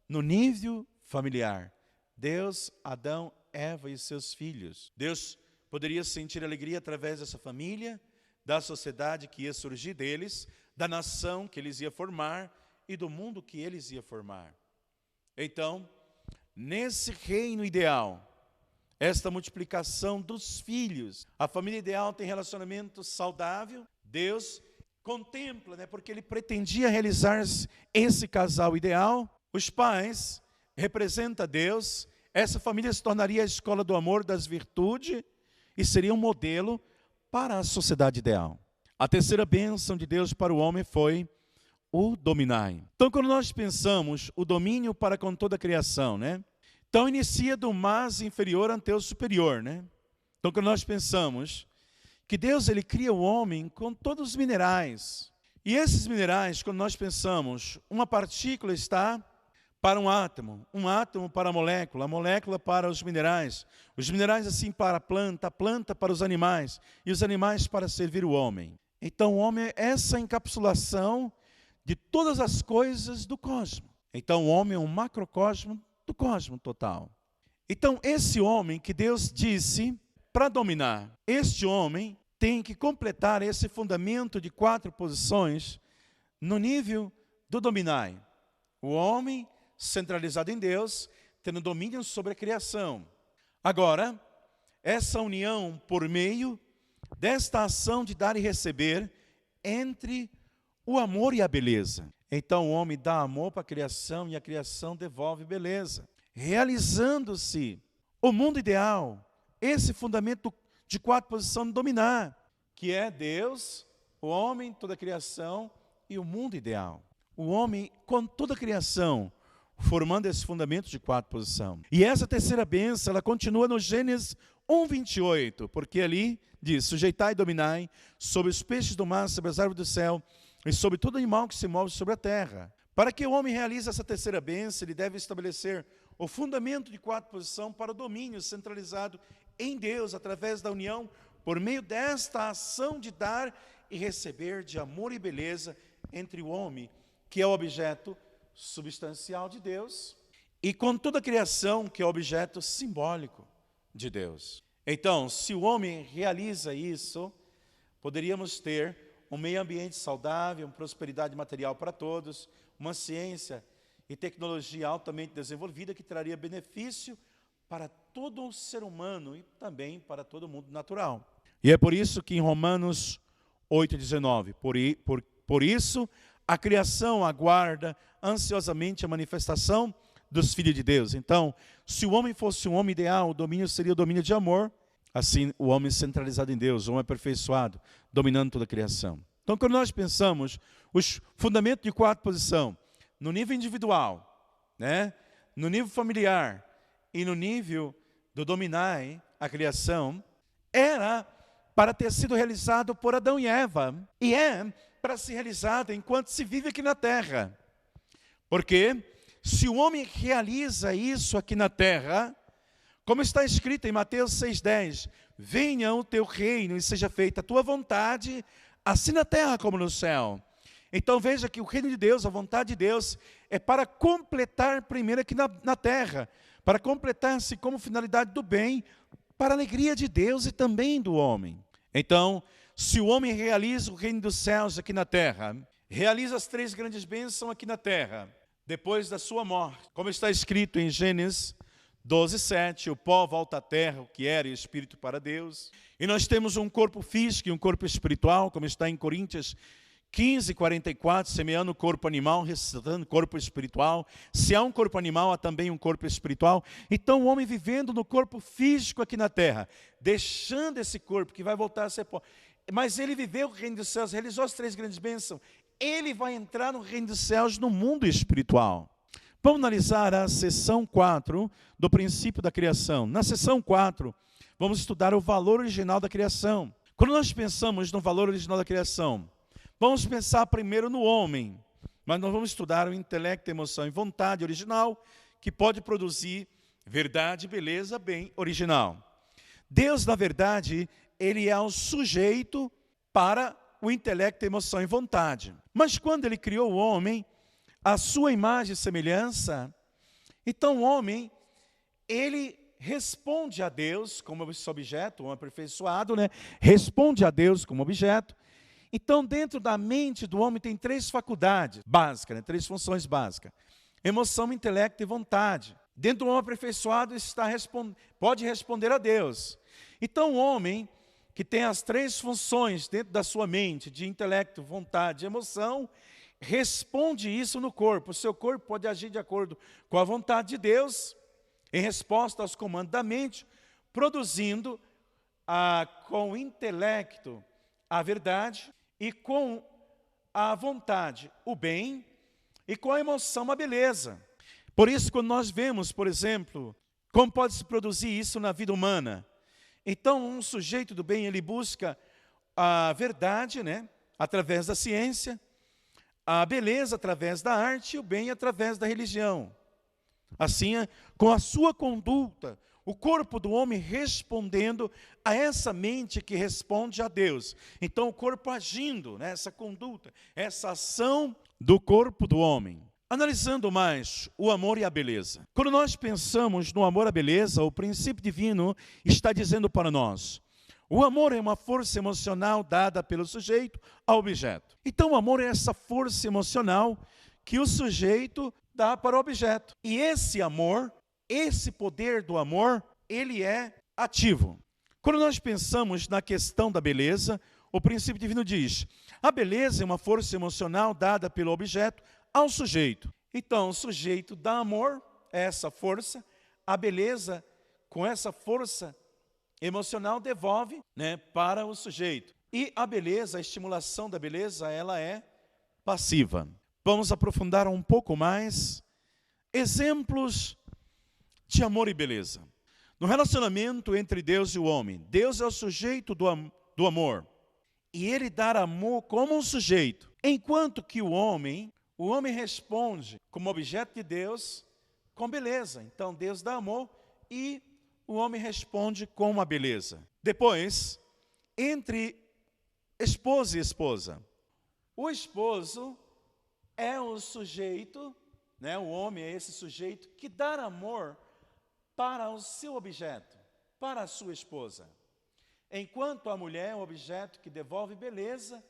no nível familiar. Deus, Adão, Eva e seus filhos. Deus poderia sentir alegria através dessa família, da sociedade que ia surgir deles, da nação que eles iam formar e do mundo que eles iam formar. Então, nesse reino ideal, esta multiplicação dos filhos, a família ideal tem relacionamento saudável. Deus contempla, porque ele pretendia realizar esse casal ideal. Os pais representam Deus. Essa família se tornaria a escola do amor, das virtudes, e seria um modelo para a sociedade ideal. A terceira bênção de Deus para o homem foi o dominai. Então, quando nós pensamos o domínio para com toda a criação, então inicia do mais inferior ante o superior, Então, quando nós pensamos que Deus, ele cria o homem com todos os minerais, e esses minerais, quando nós pensamos, uma partícula está para um átomo para a molécula para os minerais assim para a planta para os animais, e os animais para servir o homem. Então o homem é essa encapsulação de todas as coisas do cosmos. Então o homem é um macrocosmo do cosmos total. Então esse homem que Deus disse para dominar, este homem tem que completar esse fundamento de 4 posições no nível do dominai. O homem centralizado em Deus, tendo domínio sobre a criação. Agora, essa união por meio desta ação de dar e receber entre o amor e a beleza. Então o homem dá amor para a criação e a criação devolve beleza. Realizando-se o mundo ideal, esse fundamento de 4 posições dominar, que é Deus, o homem, toda a criação e o mundo ideal. O homem, com toda a criação, formando esse fundamento de 4 posição. E essa terceira bênção, ela continua no Gênesis 1:28, porque ali diz: sujeitai e dominai sobre os peixes do mar, sobre as árvores do céu e sobre todo animal que se move sobre a terra. Para que o homem realize essa terceira bênção, ele deve estabelecer o fundamento de 4 posição para o domínio centralizado em Deus, através da união, por meio desta ação de dar e receber de amor e beleza entre o homem, que é o objeto substancial de Deus, e com toda a criação, que é o objeto simbólico de Deus. Então, se o homem realiza isso, poderíamos ter um meio ambiente saudável, uma prosperidade material para todos, uma ciência e tecnologia altamente desenvolvida que traria benefício para todo o ser humano e também para todo o mundo natural. E é por isso que em Romanos 8:19, por isso a criação aguarda ansiosamente a manifestação dos filhos de Deus. Então, se o homem fosse um homem ideal, o domínio seria o domínio de amor. Assim, o homem centralizado em Deus, o homem aperfeiçoado, dominando toda a criação. Então, quando nós pensamos os fundamentos de 4 posição, no nível individual, né, no nível familiar e no nível do dominar a criação, era para ter sido realizado por Adão e Eva, e é para ser realizado enquanto se vive aqui na terra. Porque se o homem realiza isso aqui na terra, como está escrito em Mateus 6:10, venha o teu reino e seja feita a tua vontade, assim na terra como no céu. Então veja que o reino de Deus, a vontade de Deus, é para completar primeiro aqui na terra, para completar-se como finalidade do bem, para a alegria de Deus e também do homem. Então, se o homem realiza o reino dos céus aqui na terra, realiza as 3 grandes bênçãos aqui na terra, depois da sua morte, como está escrito em Gênesis 12:7, o pó volta à terra, o que era, e espírito para Deus. E nós temos um corpo físico e um corpo espiritual, como está em Coríntios 15:44, semeando o corpo animal, ressuscitando o corpo espiritual. Se há um corpo animal, há também um corpo espiritual. Então o homem vivendo no corpo físico aqui na terra, deixando esse corpo que vai voltar a ser pó. Mas ele viveu o reino dos céus, realizou as 3 grandes bênçãos. Ele vai entrar no reino dos céus no mundo espiritual. Vamos analisar a seção 4 do princípio da criação. Na seção 4, vamos estudar o valor original da criação. Quando nós pensamos no valor original da criação, vamos pensar primeiro no homem, mas nós vamos estudar o intelecto, emoção e vontade original, que pode produzir verdade, beleza, bem original. Deus, na verdade, ele é o sujeito para o intelecto, emoção e vontade. Mas quando ele criou o homem, a sua imagem e semelhança, então o homem, ele responde a Deus como esse objeto, um aperfeiçoado, né? Responde a Deus como objeto. Então, dentro da mente do homem tem 3 faculdades básicas, né? 3 funções básicas: emoção, intelecto e vontade. Dentro do homem aperfeiçoado pode responder a Deus. Então, o homem que tem as 3 funções dentro da sua mente, de intelecto, vontade e emoção, responde isso no corpo. O seu corpo pode agir de acordo com a vontade de Deus, em resposta aos comandos da mente, produzindo com o intelecto a verdade, e com a vontade o bem, e com a emoção a beleza. Por isso, quando nós vemos, por exemplo, como pode se produzir isso na vida humana, então um sujeito do bem, ele busca a verdade, né, através da ciência, a beleza através da arte e o bem através da religião. Assim, com a sua conduta, o corpo do homem respondendo a essa mente que responde a Deus. Então o corpo agindo, né, essa conduta, essa ação do corpo do homem. Analisando mais o amor e a beleza. Quando nós pensamos no amor e a beleza, o princípio divino está dizendo para nós: o amor é uma força emocional dada pelo sujeito ao objeto. Então o amor é essa força emocional que o sujeito dá para o objeto. E esse amor, esse poder do amor, ele é ativo. Quando nós pensamos na questão da beleza, o princípio divino diz: a beleza é uma força emocional dada pelo objeto ao sujeito. Então o sujeito dá amor a essa força, a beleza com essa força emocional devolve, né, para o sujeito. E a beleza, a estimulação da beleza, ela é passiva. Vamos aprofundar um pouco mais. Exemplos de amor e beleza. No relacionamento entre Deus e o homem, Deus é o sujeito do amor. E ele dá amor como um sujeito. Enquanto que o homem responde como objeto de Deus com beleza. Então Deus dá amor e o homem responde com uma beleza. Depois, entre esposo e esposa. O esposo é o sujeito, né? O homem é esse sujeito que dá amor para o seu objeto, para a sua esposa. Enquanto a mulher é o objeto que devolve beleza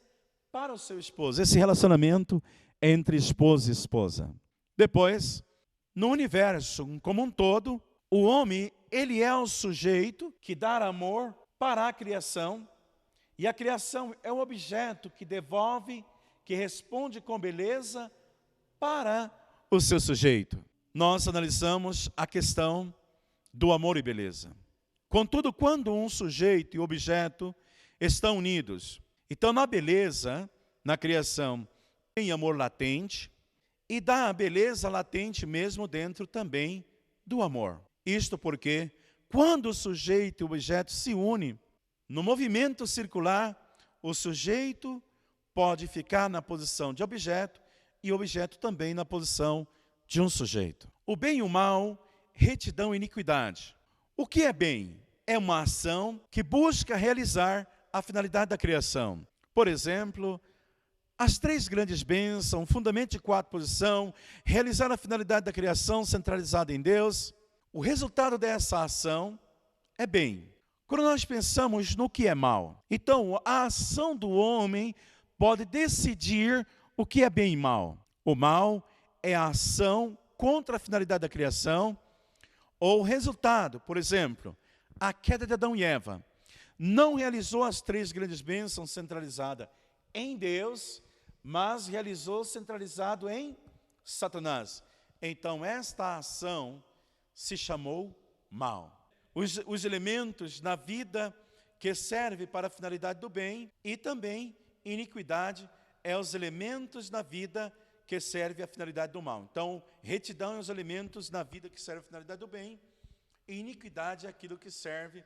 para o seu esposo. Esse relacionamento é entre esposo e esposa. Depois, no universo como um todo, o homem, ele é o sujeito que dá amor para a criação, e a criação é o objeto que devolve, que responde com beleza para o seu sujeito. Nós analisamos a questão do amor e beleza. Contudo, quando um sujeito e objeto estão unidos, então na beleza, na criação, tem amor latente, e dá a beleza latente mesmo dentro também do amor. Isto porque, quando o sujeito e o objeto se unem, no movimento circular, o sujeito pode ficar na posição de objeto e o objeto também na posição de um sujeito. O bem e o mal, retidão e iniquidade. O que é bem? É uma ação que busca realizar a finalidade da criação. Por exemplo, as 3 grandes bênçãos, fundamento de 4 posição, realizar a finalidade da criação centralizada em Deus. O resultado dessa ação é bem. Quando nós pensamos no que é mal, então a ação do homem pode decidir o que é bem e mal. O mal é a ação contra a finalidade da criação, ou o resultado, por exemplo, a queda de Adão e Eva não realizou as 3 grandes bênçãos centralizadas em Deus, mas realizou centralizado em Satanás. Então esta ação se chamou mal. Os elementos na vida que servem para a finalidade do bem e também iniquidade é os elementos na vida que servem à finalidade do mal. Então, retidão é os elementos na vida que servem à finalidade do bem e iniquidade é aquilo que serve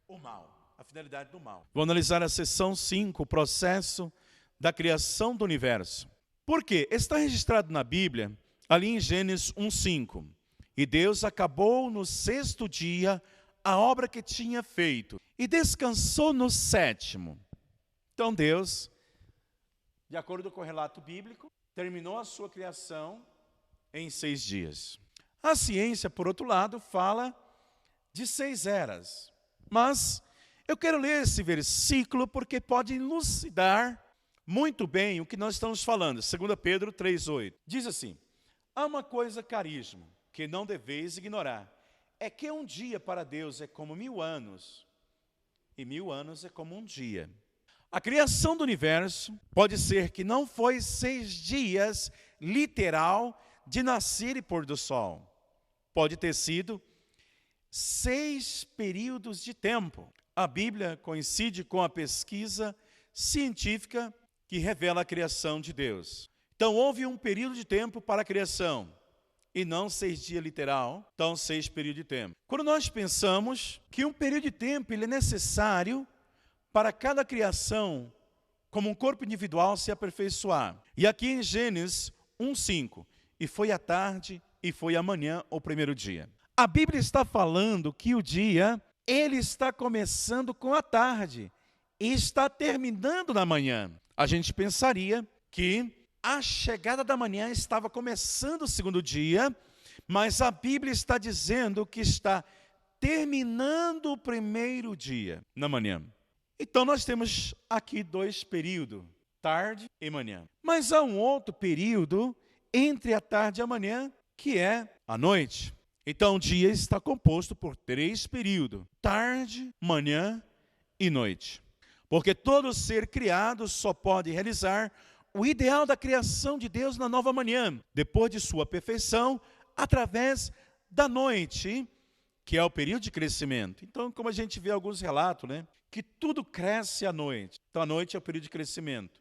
o mal, a finalidade do mal. Vou analisar a seção 5, o processo da criação do universo. Por quê? Está registrado na Bíblia, ali em Gênesis 1:5. E Deus acabou no 6º dia a obra que tinha feito e descansou no 7º. Então Deus, de acordo com o relato bíblico, terminou a sua criação em 6 dias. A ciência, por outro lado, fala de 6 eras. Mas eu quero ler esse versículo porque pode elucidar muito bem o que nós estamos falando. 2 Pedro 3:8. Diz assim: há uma coisa caríssima que não deveis ignorar. É que um dia para Deus é como 1000 anos, e 1000 anos é como um dia. A criação do universo pode ser que não foi 6 dias literal de nascer e pôr do sol. Pode ter sido 6 períodos de tempo. A Bíblia coincide com a pesquisa científica que revela a criação de Deus. Então houve um período de tempo para a criação, e não 6 dias literal, então 6 períodos de tempo. Quando nós pensamos que um período de tempo ele é necessário para cada criação, como um corpo individual se aperfeiçoar. E aqui em Gênesis 1:5, e foi a tarde e foi a manhã o primeiro dia. A Bíblia está falando que o dia, ele está começando com a tarde e está terminando na manhã. A gente pensaria que a chegada da manhã estava começando o segundo dia, mas a Bíblia está dizendo que está terminando o primeiro dia na manhã. Então nós temos aqui 2 períodos, tarde e manhã. Mas há um outro período entre a tarde e a manhã, que é a noite. Então o dia está composto por 3 períodos, tarde, manhã e noite. Porque todo ser criado só pode realizar o ideal da criação de Deus na nova manhã, depois de sua perfeição, através da noite, que é o período de crescimento. Então, como a gente vê alguns relatos, né, que tudo cresce à noite. Então, a noite é o período de crescimento.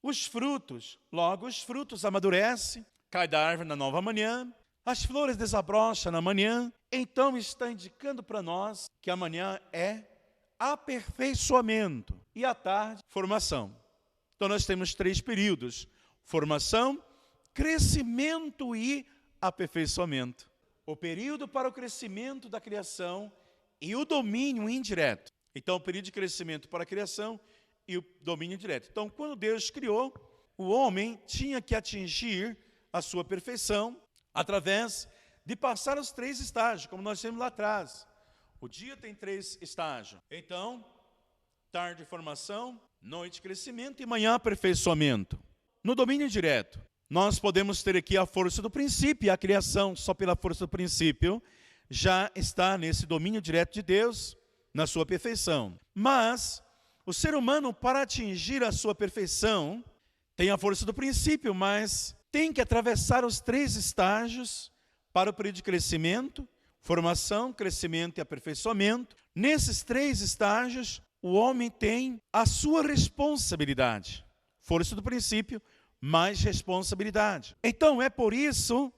os frutos. Logo, os frutos amadurecem, cai da árvore na nova manhã, as flores desabrocham na manhã. Então está indicando para nós que a manhã é aperfeiçoamento e à tarde, formação. Então nós temos 3 períodos: formação, crescimento e aperfeiçoamento. O período para o crescimento da criação e o domínio indireto. Então, o período de crescimento para a criação e o domínio indireto. Então, quando Deus criou, o homem tinha que atingir a sua perfeição através de passar os 3 estágios, como nós temos lá atrás. O dia tem 3 estágios. Então, tarde formação, noite crescimento e manhã aperfeiçoamento. No domínio direto, nós podemos ter aqui a força do princípio, e a criação só pela força do princípio já está nesse domínio direto de Deus, na sua perfeição. Mas o ser humano, para atingir a sua perfeição, tem a força do princípio, mas tem que atravessar os 3 estágios para o período de crescimento, formação, crescimento e aperfeiçoamento. Nesses 3 estágios, o homem tem a sua responsabilidade. Força do princípio, mais responsabilidade. Então, é por isso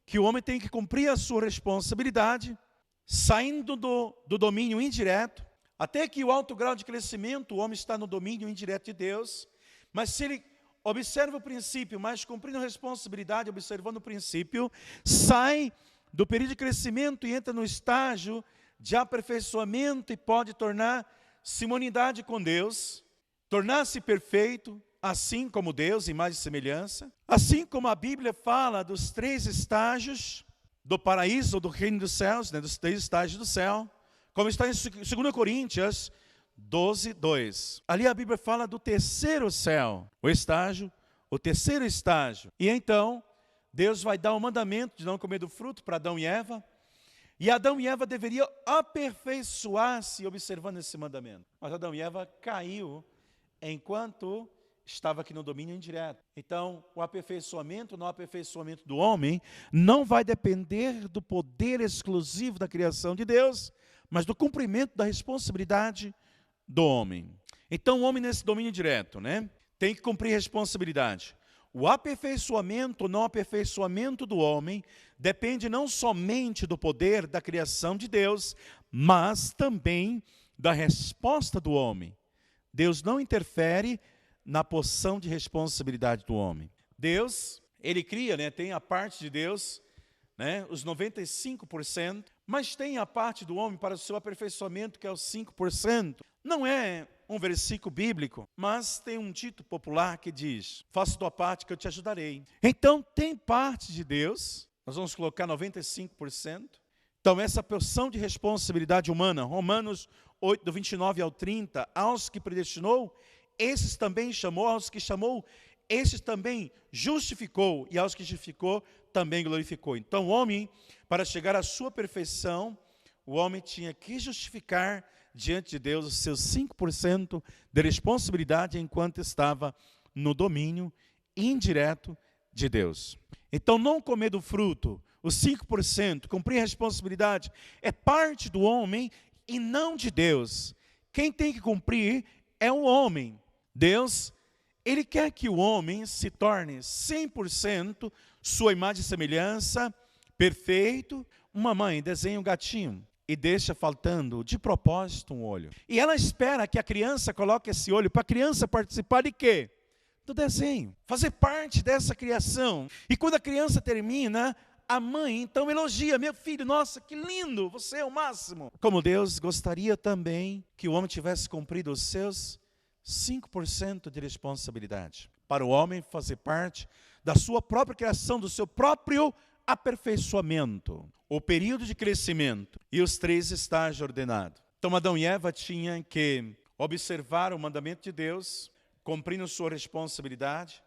que o homem tem que cumprir a sua responsabilidade, saindo do domínio indireto, até que o alto grau de crescimento, o homem está no domínio indireto de Deus. Mas se ele observa o princípio, mas cumprindo a responsabilidade, observando o princípio, sai do período de crescimento e entra no estágio de aperfeiçoamento e pode tornar-se uma unidade com Deus, tornar-se perfeito, assim como Deus, imagem e semelhança. Assim como a Bíblia fala dos 3 estágios do paraíso ou do reino dos céus, dos 3 estágios do céu, como está em 2 Coríntios 12, 2. Ali a Bíblia fala do 3º céu, o 3º estágio. E então, Deus vai dar o mandamento de não comer do fruto para Adão e Eva, e Adão e Eva deveriam aperfeiçoar-se observando esse mandamento. Mas Adão e Eva caiu enquanto estava aqui no domínio indireto. Então, o aperfeiçoamento, no aperfeiçoamento do homem, não vai depender do poder exclusivo da criação de Deus, mas do cumprimento da responsabilidade do homem. Então, o homem nesse domínio direto, tem que cumprir responsabilidade. O aperfeiçoamento, não aperfeiçoamento do homem, depende não somente do poder da criação de Deus, mas também da resposta do homem. Deus não interfere na porção de responsabilidade do homem. Deus, ele cria, tem a parte de Deus, os 95%, mas tem a parte do homem para o seu aperfeiçoamento, que é os 5%. Não é um versículo bíblico, mas tem um dito popular que diz: faça tua parte que eu te ajudarei. Então tem parte de Deus, nós vamos colocar 95%. Então essa porção de responsabilidade humana, Romanos 8, do 29 ao 30, aos que predestinou, esses também chamou, aos que chamou, esses também justificou, e aos que justificou, também glorificou. Então o homem, para chegar à sua perfeição, o homem tinha que justificar diante de Deus os seus 5% de responsabilidade enquanto estava no domínio indireto de Deus. Então não comer do fruto, os 5%, cumprir a responsabilidade, é parte do homem e não de Deus. Quem tem que cumprir é o homem. Deus, ele quer que o homem se torne 100% sua imagem e semelhança, perfeito. Uma mãe desenha um gatinho e deixa faltando, de propósito, um olho. E ela espera que a criança coloque esse olho para a criança participar de quê? Do desenho. Fazer parte dessa criação. E quando a criança termina, a mãe então elogia: meu filho, nossa, que lindo, você é o máximo. Como Deus gostaria também que o homem tivesse cumprido os seus 5% de responsabilidade. Para o homem fazer parte da sua própria criação, do seu próprio aperfeiçoamento, o período de crescimento e os 3 estágios ordenados. Então Adão e Eva tinham que observar o mandamento de Deus, cumprindo sua responsabilidade,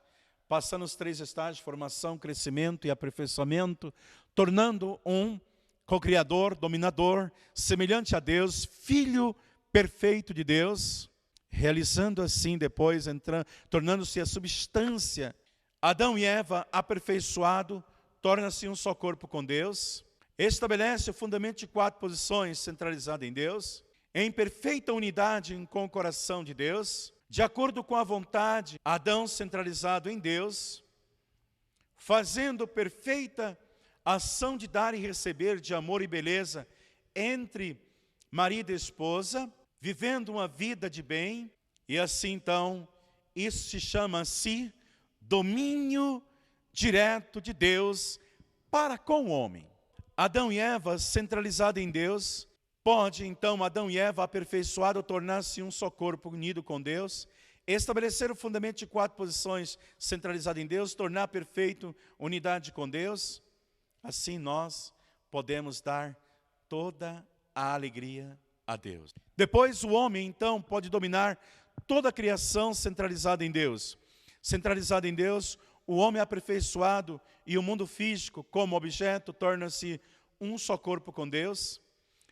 passando os 3 estágios, formação, crescimento e aperfeiçoamento, tornando um co-criador, dominador, semelhante a Deus, filho perfeito de Deus, realizando assim depois, tornando-se a substância. Adão e Eva, aperfeiçoado, torna-se um só corpo com Deus, estabelece o fundamento de 4 posições centralizadas em Deus, em perfeita unidade com o coração de Deus, De acordo com a vontade, Adão centralizado em Deus, fazendo perfeita ação de dar e receber de amor e beleza entre marido e esposa, vivendo uma vida de bem, e assim então, isso se chama-se domínio direto de Deus para com o homem. Adão e Eva, centralizado em Deus, pode então Adão e Eva, aperfeiçoado, tornar-se um só corpo unido com Deus, estabelecer o fundamento de 4 posições centralizado em Deus, tornar perfeito unidade com Deus. Assim nós podemos dar toda a alegria a Deus. Depois o homem então pode dominar toda a criação centralizada em Deus. Centralizado em Deus, o homem aperfeiçoado e o mundo físico como objeto torna-se um só corpo com Deus.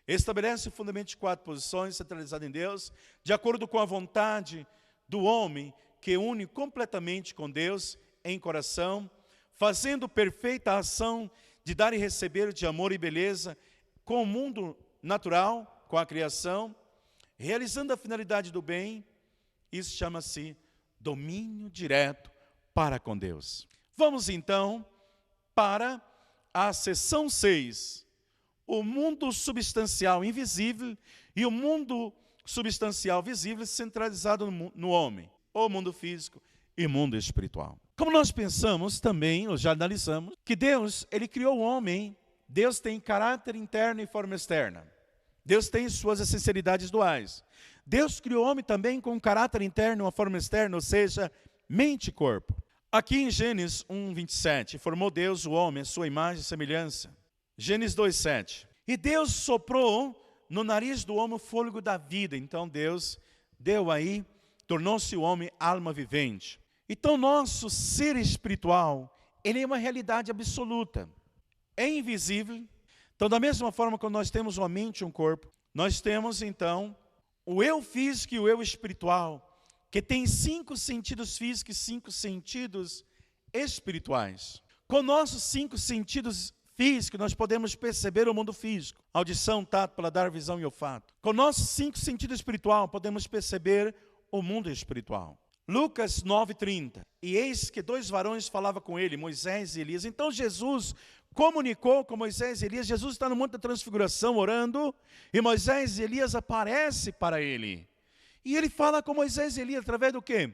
Estabelece o fundamento de 4 posições centralizado em Deus, de acordo com a vontade do homem que une completamente com Deus em coração, fazendo perfeita ação de dar e receber de amor e beleza com o mundo natural, com a criação, realizando a finalidade do bem. Isso chama-se domínio direto para com Deus. Vamos então para a seção 6, o mundo substancial invisível e o mundo substancial visível centralizado no homem, o mundo físico e mundo espiritual. Como nós pensamos também, ou já analisamos, que Deus, Ele criou o homem, Deus tem caráter interno e forma externa. Deus tem suas essencialidades duais. Deus criou o homem também com um caráter interno e uma forma externa, ou seja, mente e corpo. Aqui em Gênesis 1:27, formou Deus o homem, a sua imagem e semelhança. Gênesis 2:7. E Deus soprou no nariz do homem o fôlego da vida. Então Deus deu aí, tornou-se o homem alma vivente. Então nosso ser espiritual, ele é uma realidade absoluta. É invisível. Então da mesma forma que nós temos uma mente e um corpo, nós temos então o eu físico e o eu espiritual, que tem 5 sentidos físicos e 5 sentidos espirituais. Com nossos 5 sentidos físicos, nós podemos perceber o mundo físico. Audição, tato, paladar, visão e olfato. Com nossos 5 sentidos espiritual, podemos perceber o mundo espiritual. Lucas 9:30. E eis que 2 varões falavam com ele, Moisés e Elias. Então Jesus comunicou com Moisés e Elias. Jesus está no Monte da Transfiguração orando, e Moisés e Elias aparecem para ele. E ele fala com Moisés e Elias através do quê?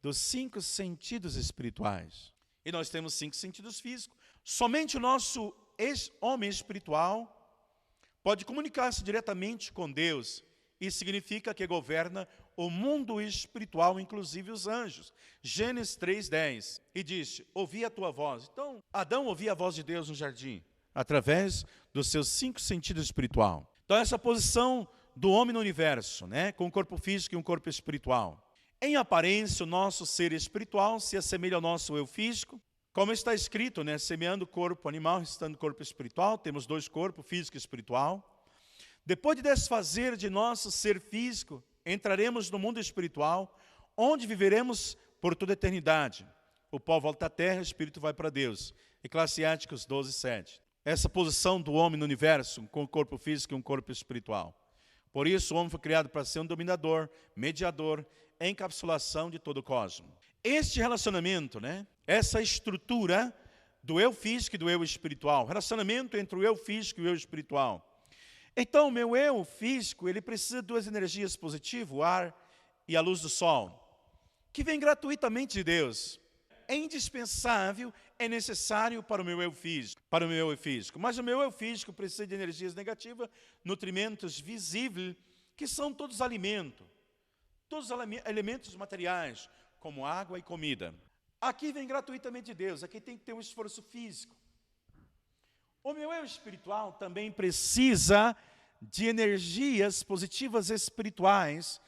Dos 5 sentidos espirituais. E nós temos 5 sentidos físicos. Somente o nosso homem espiritual pode comunicar-se diretamente com Deus. Isso significa que governa o mundo espiritual, inclusive os anjos. Gênesis 3:10. E disse, ouvi a tua voz. Então, Adão ouvia a voz de Deus no jardim, através dos seus 5 sentidos espiritual. Então, essa posição do homem no universo, né, com um corpo físico e um corpo espiritual. Em aparência, o nosso ser espiritual se assemelha ao nosso eu físico, como está escrito, né, semeando o corpo animal, restando o corpo espiritual. Temos 2 corpos, físico e espiritual. Depois de desfazer de nosso ser físico, entraremos no mundo espiritual, onde viveremos por toda a eternidade. O pó volta à terra, o espírito vai para Deus. Eclesiásticos 12:7. Essa posição do homem no universo, com um corpo físico e um corpo espiritual. Por isso o homem foi criado para ser um dominador, mediador, encapsulação de todo o cosmos. Este relacionamento, né, essa estrutura do eu físico e do eu espiritual, relacionamento entre o eu físico e o eu espiritual. Então, o meu eu físico, ele precisa de 2 energias positivas, o ar e a luz do sol, que vem gratuitamente de Deus. É indispensável, é necessário para o meu eu físico, Mas o meu eu físico precisa de energias negativas, nutrimentos visíveis, que são todos alimentos, todos os elementos materiais, como água e comida. Aqui vem gratuitamente de Deus, aqui tem que ter um esforço físico. O meu eu espiritual também precisa de energias positivas espirituais,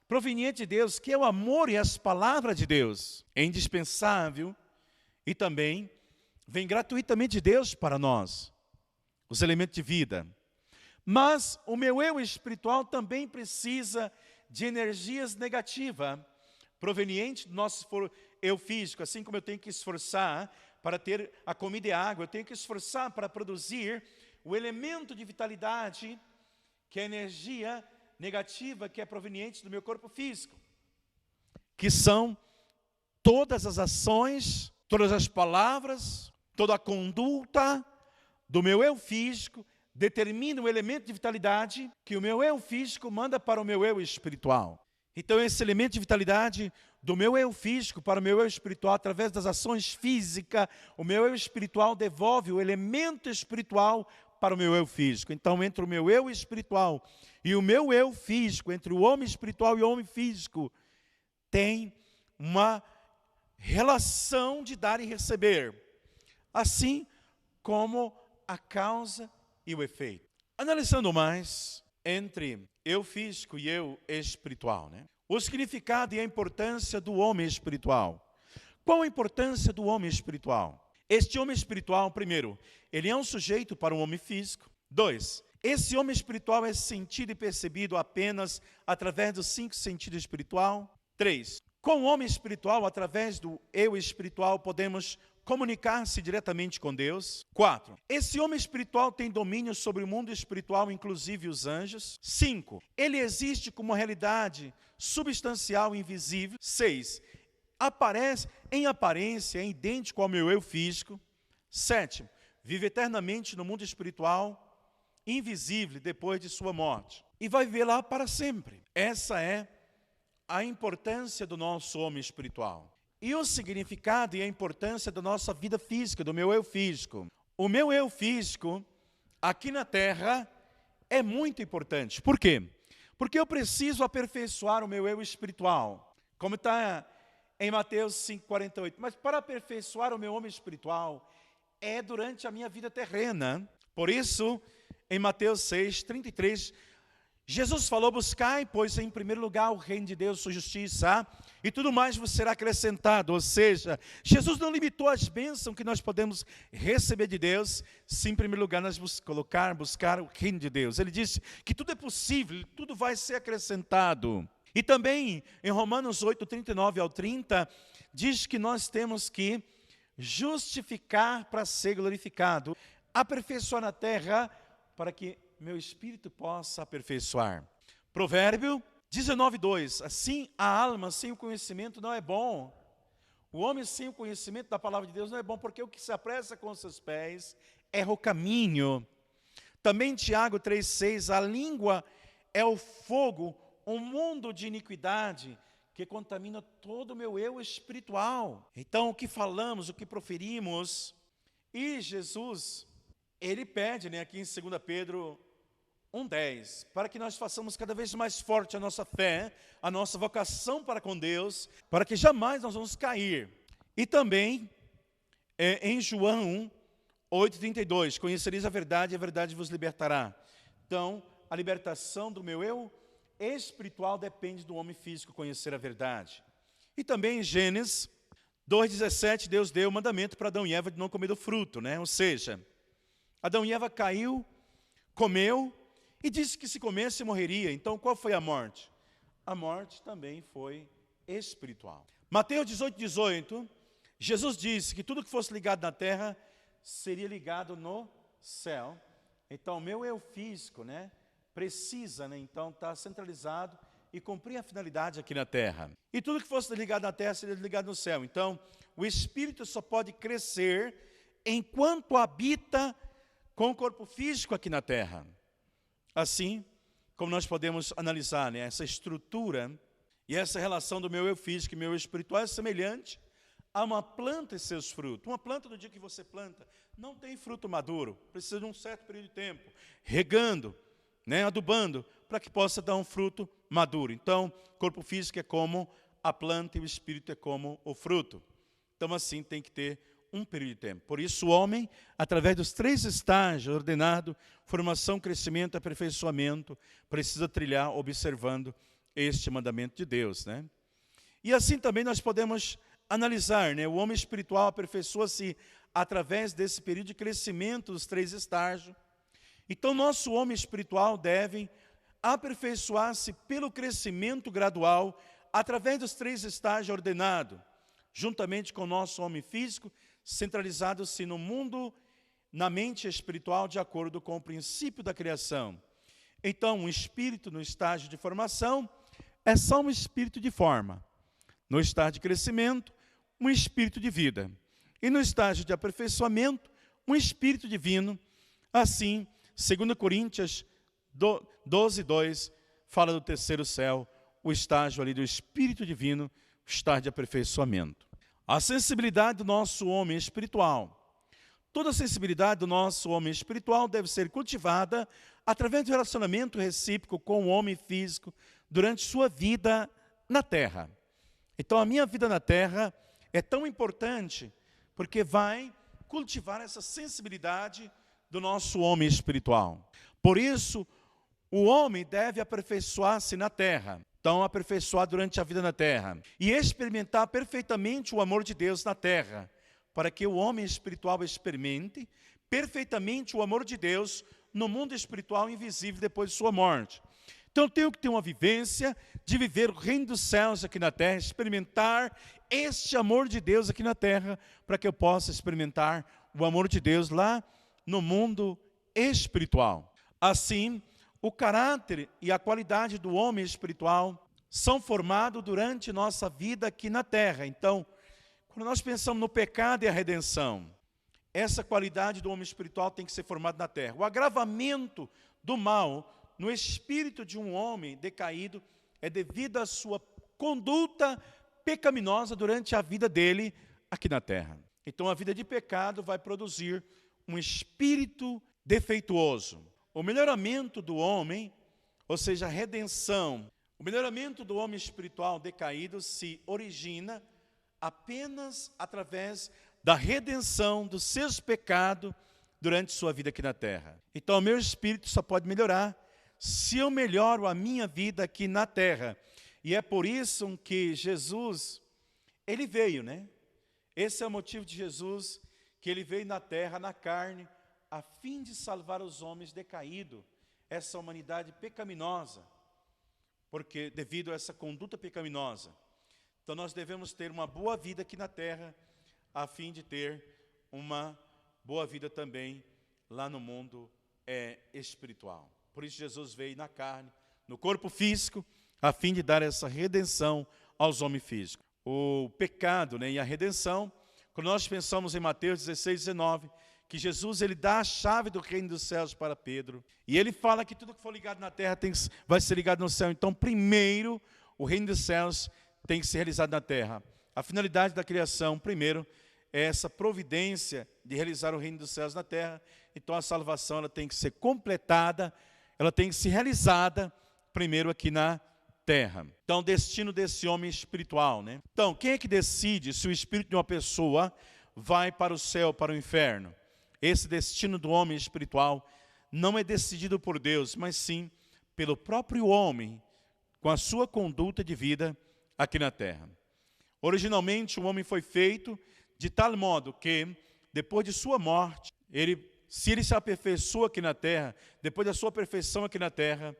provenientes de Deus, que é o amor e as palavras de Deus. É indispensável e também vem gratuitamente de Deus para nós, os elementos de vida. Mas o meu eu espiritual também precisa de energias negativas, provenientes do nosso eu físico. Assim como eu tenho que esforçar para ter a comida e a água, eu tenho que esforçar para produzir o elemento de vitalidade, que é a energia negativa, que é proveniente do meu corpo físico. que são todas as ações, todas as palavras, toda a conduta do meu eu físico, determina o elemento de vitalidade que o meu eu físico manda para o meu eu espiritual. Então, esse elemento de vitalidade do meu eu físico para o meu eu espiritual, através das ações físicas, o meu eu espiritual devolve o elemento espiritual para o meu eu físico. Então, entre o meu eu espiritual e o meu eu físico, entre o homem espiritual e o homem físico, tem uma relação de dar e receber, assim como a causa e o efeito. Analisando mais entre eu físico e eu espiritual, né? O significado e a importância do homem espiritual. Qual a importância do homem espiritual? Este homem espiritual, primeiro, ele é um sujeito para um homem físico. 2, esse homem espiritual é sentido e percebido apenas através dos 5 sentidos espiritual. 3, com o homem espiritual, através do eu espiritual, podemos comunicar-se diretamente com Deus. 4, esse homem espiritual tem domínio sobre o mundo espiritual, inclusive os anjos. 5, ele existe como uma realidade substancial e invisível. 6, aparece em aparência, é idêntico ao meu eu físico. 7, vive eternamente no mundo espiritual, invisível depois de sua morte, e vai viver lá para sempre. Essa é a importância do nosso homem espiritual. E o significado e a importância da nossa vida física, do meu eu físico. O meu eu físico, aqui na Terra, é muito importante. Por quê? Porque eu preciso aperfeiçoar o meu eu espiritual, como está em Mateus 5,48. Mas para aperfeiçoar o meu homem espiritual, é durante a minha vida terrena. Por isso, em Mateus 6,33, Jesus falou: buscai, pois, em primeiro lugar o reino de Deus, sua justiça, e tudo mais vos será acrescentado. Ou seja, Jesus não limitou as bênçãos que nós podemos receber de Deus, se em primeiro lugar nós buscar o reino de Deus. Ele disse que tudo é possível, tudo vai ser acrescentado. E também, em Romanos 8:39 ao 30, diz que nós temos que justificar para ser glorificado, aperfeiçoar na terra, para que meu espírito possa aperfeiçoar. Provérbio 19:2, assim a alma sem o conhecimento não é bom. O homem sem o conhecimento da palavra de Deus não é bom, porque o que se apressa com seus pés erra o caminho. Também Tiago 3,6, a língua é o fogo, um mundo de iniquidade que contamina todo o meu eu espiritual. Então, o que falamos, o que proferimos, e Jesus, ele pede, aqui em 2 Pedro 1,10, para que nós façamos cada vez mais forte a nossa fé, a nossa vocação para com Deus, para que jamais nós vamos cair. E também, em João 8,32, conhecereis a verdade e a verdade vos libertará. Então, a libertação do meu eu espiritual depende do homem físico conhecer a verdade. E também em Gênesis 2,17, Deus deu o mandamento para Adão e Eva de não comer do fruto, Ou seja, Adão e Eva caiu, comeu, e disse que se comesse morreria. Então, qual foi a morte? A morte também foi espiritual. Mateus 18:18, Jesus disse que tudo que fosse ligado na terra seria ligado no céu. Então, o meu eu físico, precisa, então, estar centralizado e cumprir a finalidade aqui na terra. E tudo que fosse ligado na terra seria ligado no céu. Então, o espírito só pode crescer enquanto habita com o corpo físico aqui na terra. Assim como nós podemos analisar, essa estrutura e essa relação do meu eu físico e meu eu espiritual é semelhante a uma planta e seus frutos. Uma planta, no dia que você planta, não tem fruto maduro, precisa de um certo período de tempo, regando, adubando, para que possa dar um fruto maduro. Então, o corpo físico é como a planta e o espírito é como o fruto. Então, assim, tem que ter um período de tempo. Por isso, o homem, através dos 3 estágios ordenado, formação, crescimento, aperfeiçoamento, precisa trilhar observando este mandamento de Deus, E assim também nós podemos analisar, o homem espiritual aperfeiçoa-se através desse período de crescimento dos 3 estágios. Então, nosso homem espiritual deve aperfeiçoar-se pelo crescimento gradual, através dos 3 estágios ordenados, juntamente com o nosso homem físico, centralizado-se no mundo, na mente espiritual, de acordo com o princípio da criação. Então, um espírito no estágio de formação é só um espírito de forma. No estágio de crescimento, um espírito de vida. E no estágio de aperfeiçoamento, um espírito divino. Assim, 2 Coríntios 12:2 fala do terceiro céu, o estágio ali do espírito divino, o estágio de aperfeiçoamento. A sensibilidade do nosso homem espiritual. Toda a sensibilidade do nosso homem espiritual deve ser cultivada através do relacionamento recíproco com o homem físico durante sua vida na terra. Então, a minha vida na terra é tão importante porque vai cultivar essa sensibilidade do nosso homem espiritual. Por isso, o homem deve aperfeiçoar-se na terra. Então, aperfeiçoar durante a vida na terra. E experimentar perfeitamente o amor de Deus na terra, para que o homem espiritual experimente perfeitamente o amor de Deus no mundo espiritual invisível depois de sua morte. Então, eu tenho que ter uma vivência de viver o reino dos céus aqui na terra, experimentar este amor de Deus aqui na terra, para que eu possa experimentar o amor de Deus lá no mundo espiritual. Assim, o caráter e a qualidade do homem espiritual são formados durante nossa vida aqui na terra. Então, quando nós pensamos no pecado e a redenção, essa qualidade do homem espiritual tem que ser formada na terra. O agravamento do mal no espírito de um homem decaído é devido à sua conduta pecaminosa durante a vida dele aqui na terra. Então, a vida de pecado vai produzir um espírito defeituoso. O melhoramento do homem, ou seja, a redenção, o melhoramento do homem espiritual decaído se origina apenas através da redenção dos seus pecados durante sua vida aqui na terra. Então, o meu espírito só pode melhorar se eu melhoro a minha vida aqui na terra. E é por isso que Jesus, ele veio, né? Esse é o motivo de Jesus, que ele veio na terra, na carne, a fim de salvar os homens decaídos, essa humanidade pecaminosa, porque devido a essa conduta pecaminosa. Então nós devemos ter uma boa vida aqui na terra, a fim de ter uma boa vida também lá no mundo espiritual. Por isso Jesus veio na carne, no corpo físico, a fim de dar essa redenção aos homens físicos. O pecado, né, e a redenção, quando nós pensamos em Mateus 16:19, que Jesus ele dá a chave do reino dos céus para Pedro, e ele fala que tudo que for ligado na terra vai ser ligado no céu. Então, primeiro, o reino dos céus tem que ser realizado na terra. A finalidade da criação, primeiro, é essa providência de realizar o reino dos céus na terra. Então, a salvação ela tem que ser completada, ela tem que ser realizada primeiro aqui na terra. Então, o destino desse homem espiritual, né? Então, quem é que decide se o espírito de uma pessoa vai para o céu ou para o inferno? Esse destino do homem espiritual não é decidido por Deus, mas sim pelo próprio homem, com a sua conduta de vida aqui na terra. Originalmente, o homem foi feito de tal modo que, depois de sua morte, se ele se aperfeiçoa aqui na terra, depois da sua perfeição aqui na terra,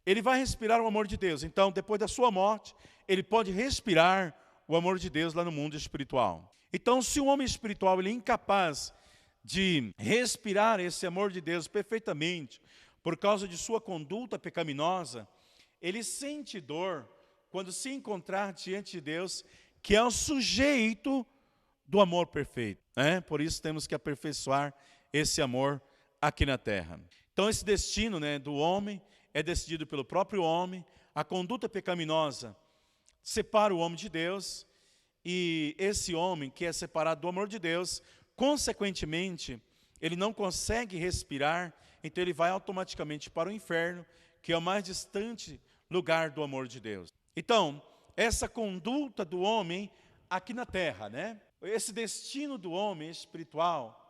ele vai respirar o amor de Deus. Então, depois da sua morte, ele pode respirar o amor de Deus lá no mundo espiritual. Então, se o homem espiritual ele é incapaz de respirar esse amor de Deus perfeitamente, por causa de sua conduta pecaminosa, ele sente dor quando se encontrar diante de Deus, que é o sujeito do amor perfeito, né? Por isso temos que aperfeiçoar esse amor aqui na terra. Então esse destino, né, do homem é decidido pelo próprio homem. A conduta pecaminosa separa o homem de Deus, e esse homem que é separado do amor de Deus, consequentemente, ele não consegue respirar, então ele vai automaticamente para o inferno, que é o mais distante lugar do amor de Deus. Então, essa conduta do homem aqui na terra, né? Esse destino do homem espiritual,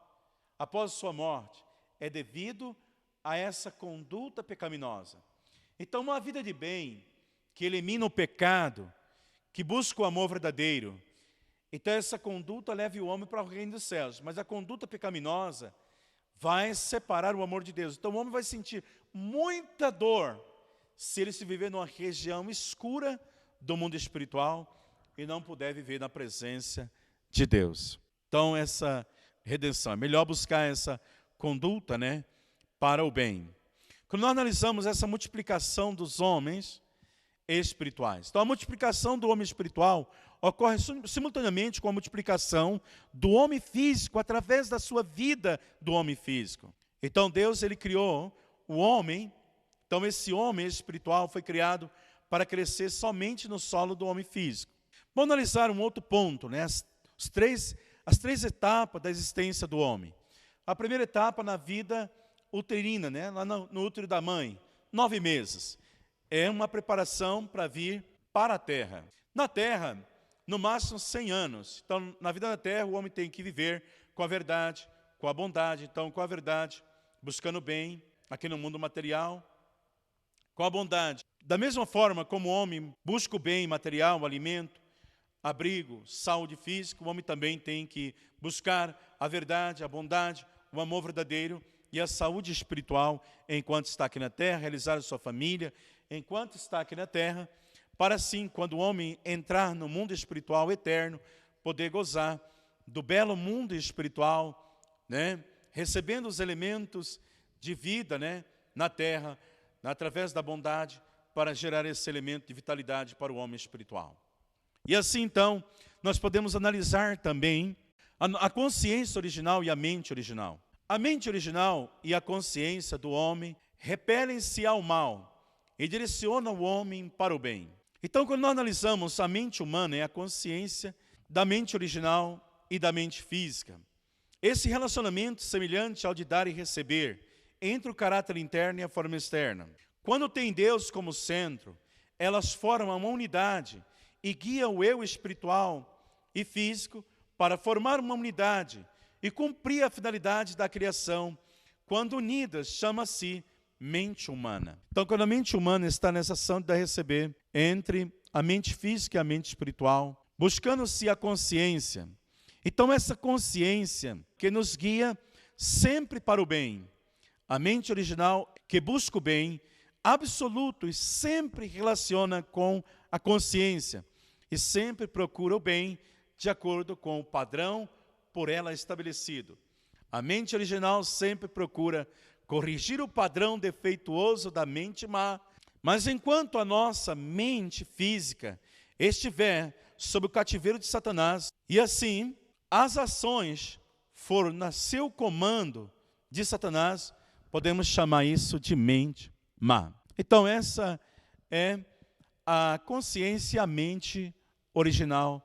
após sua morte, é devido a essa conduta pecaminosa. Então, uma vida de bem, que elimina o pecado, que busca o amor verdadeiro, então essa conduta leva o homem para o reino dos céus. Mas a conduta pecaminosa vai separar o amor de Deus. Então o homem vai sentir muita dor se ele se viver numa região escura do mundo espiritual e não puder viver na presença de Deus. Então essa redenção, é melhor buscar essa conduta, né, para o bem. Quando nós analisamos essa multiplicação dos homens, espirituais. Então, a multiplicação do homem espiritual ocorre simultaneamente com a multiplicação do homem físico através da sua vida do homem físico. Então, Deus ele criou o homem. Então, esse homem espiritual foi criado para crescer somente no solo do homem físico. Vamos analisar um outro ponto, né? As três etapas da existência do homem. A primeira etapa na vida uterina, né? Lá no útero da mãe, 9 meses. É uma preparação para vir para a terra. Na terra, no máximo 100 anos. Então, na vida da terra, o homem tem que viver com a verdade, com a bondade. Então, com a verdade, buscando o bem, aqui no mundo material, com a bondade. Da mesma forma como o homem busca o bem material, o alimento, abrigo, saúde física, o homem também tem que buscar a verdade, a bondade, o amor verdadeiro e a saúde espiritual enquanto está aqui na terra, realizar a sua família, enquanto está aqui na terra, para assim, quando o homem entrar no mundo espiritual eterno, poder gozar do belo mundo espiritual, né? Recebendo os elementos de vida, né? Na terra, através da bondade, para gerar esse elemento de vitalidade para o homem espiritual. E assim, então, nós podemos analisar também a consciência original e a mente original. A mente original e a consciência do homem repelem-se ao mal e direcionam o homem para o bem. Então, quando nós analisamos a mente humana, é a consciência da mente original e da mente física. Esse relacionamento semelhante ao de dar e receber entre o caráter interno e a forma externa. Quando tem Deus como centro, elas formam uma unidade e guiam o eu espiritual e físico para formar uma unidade e cumprir a finalidade da criação. Quando unidas, chama-se mente humana. Então, quando a mente humana está nessa ação de dar e receber entre a mente física e a mente espiritual, buscando-se a consciência. Então, essa consciência que nos guia sempre para o bem. A mente original que busca o bem, absoluto e sempre relaciona com a consciência e sempre procura o bem de acordo com o padrão por ela estabelecido. A mente original sempre procura corrigir o padrão defeituoso da mente má, mas enquanto a nossa mente física estiver sob o cativeiro de Satanás, e assim as ações foram no seu comando de Satanás, podemos chamar isso de mente má. Então essa é a consciência e a mente original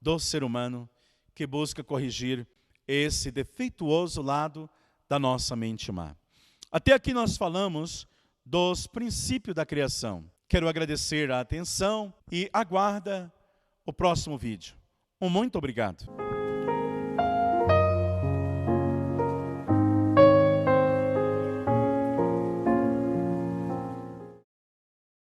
do ser humano que busca corrigir esse defeituoso lado da nossa mente má. Até aqui nós falamos dos princípios da criação. Quero agradecer a atenção e aguarda o próximo vídeo. Muito obrigado.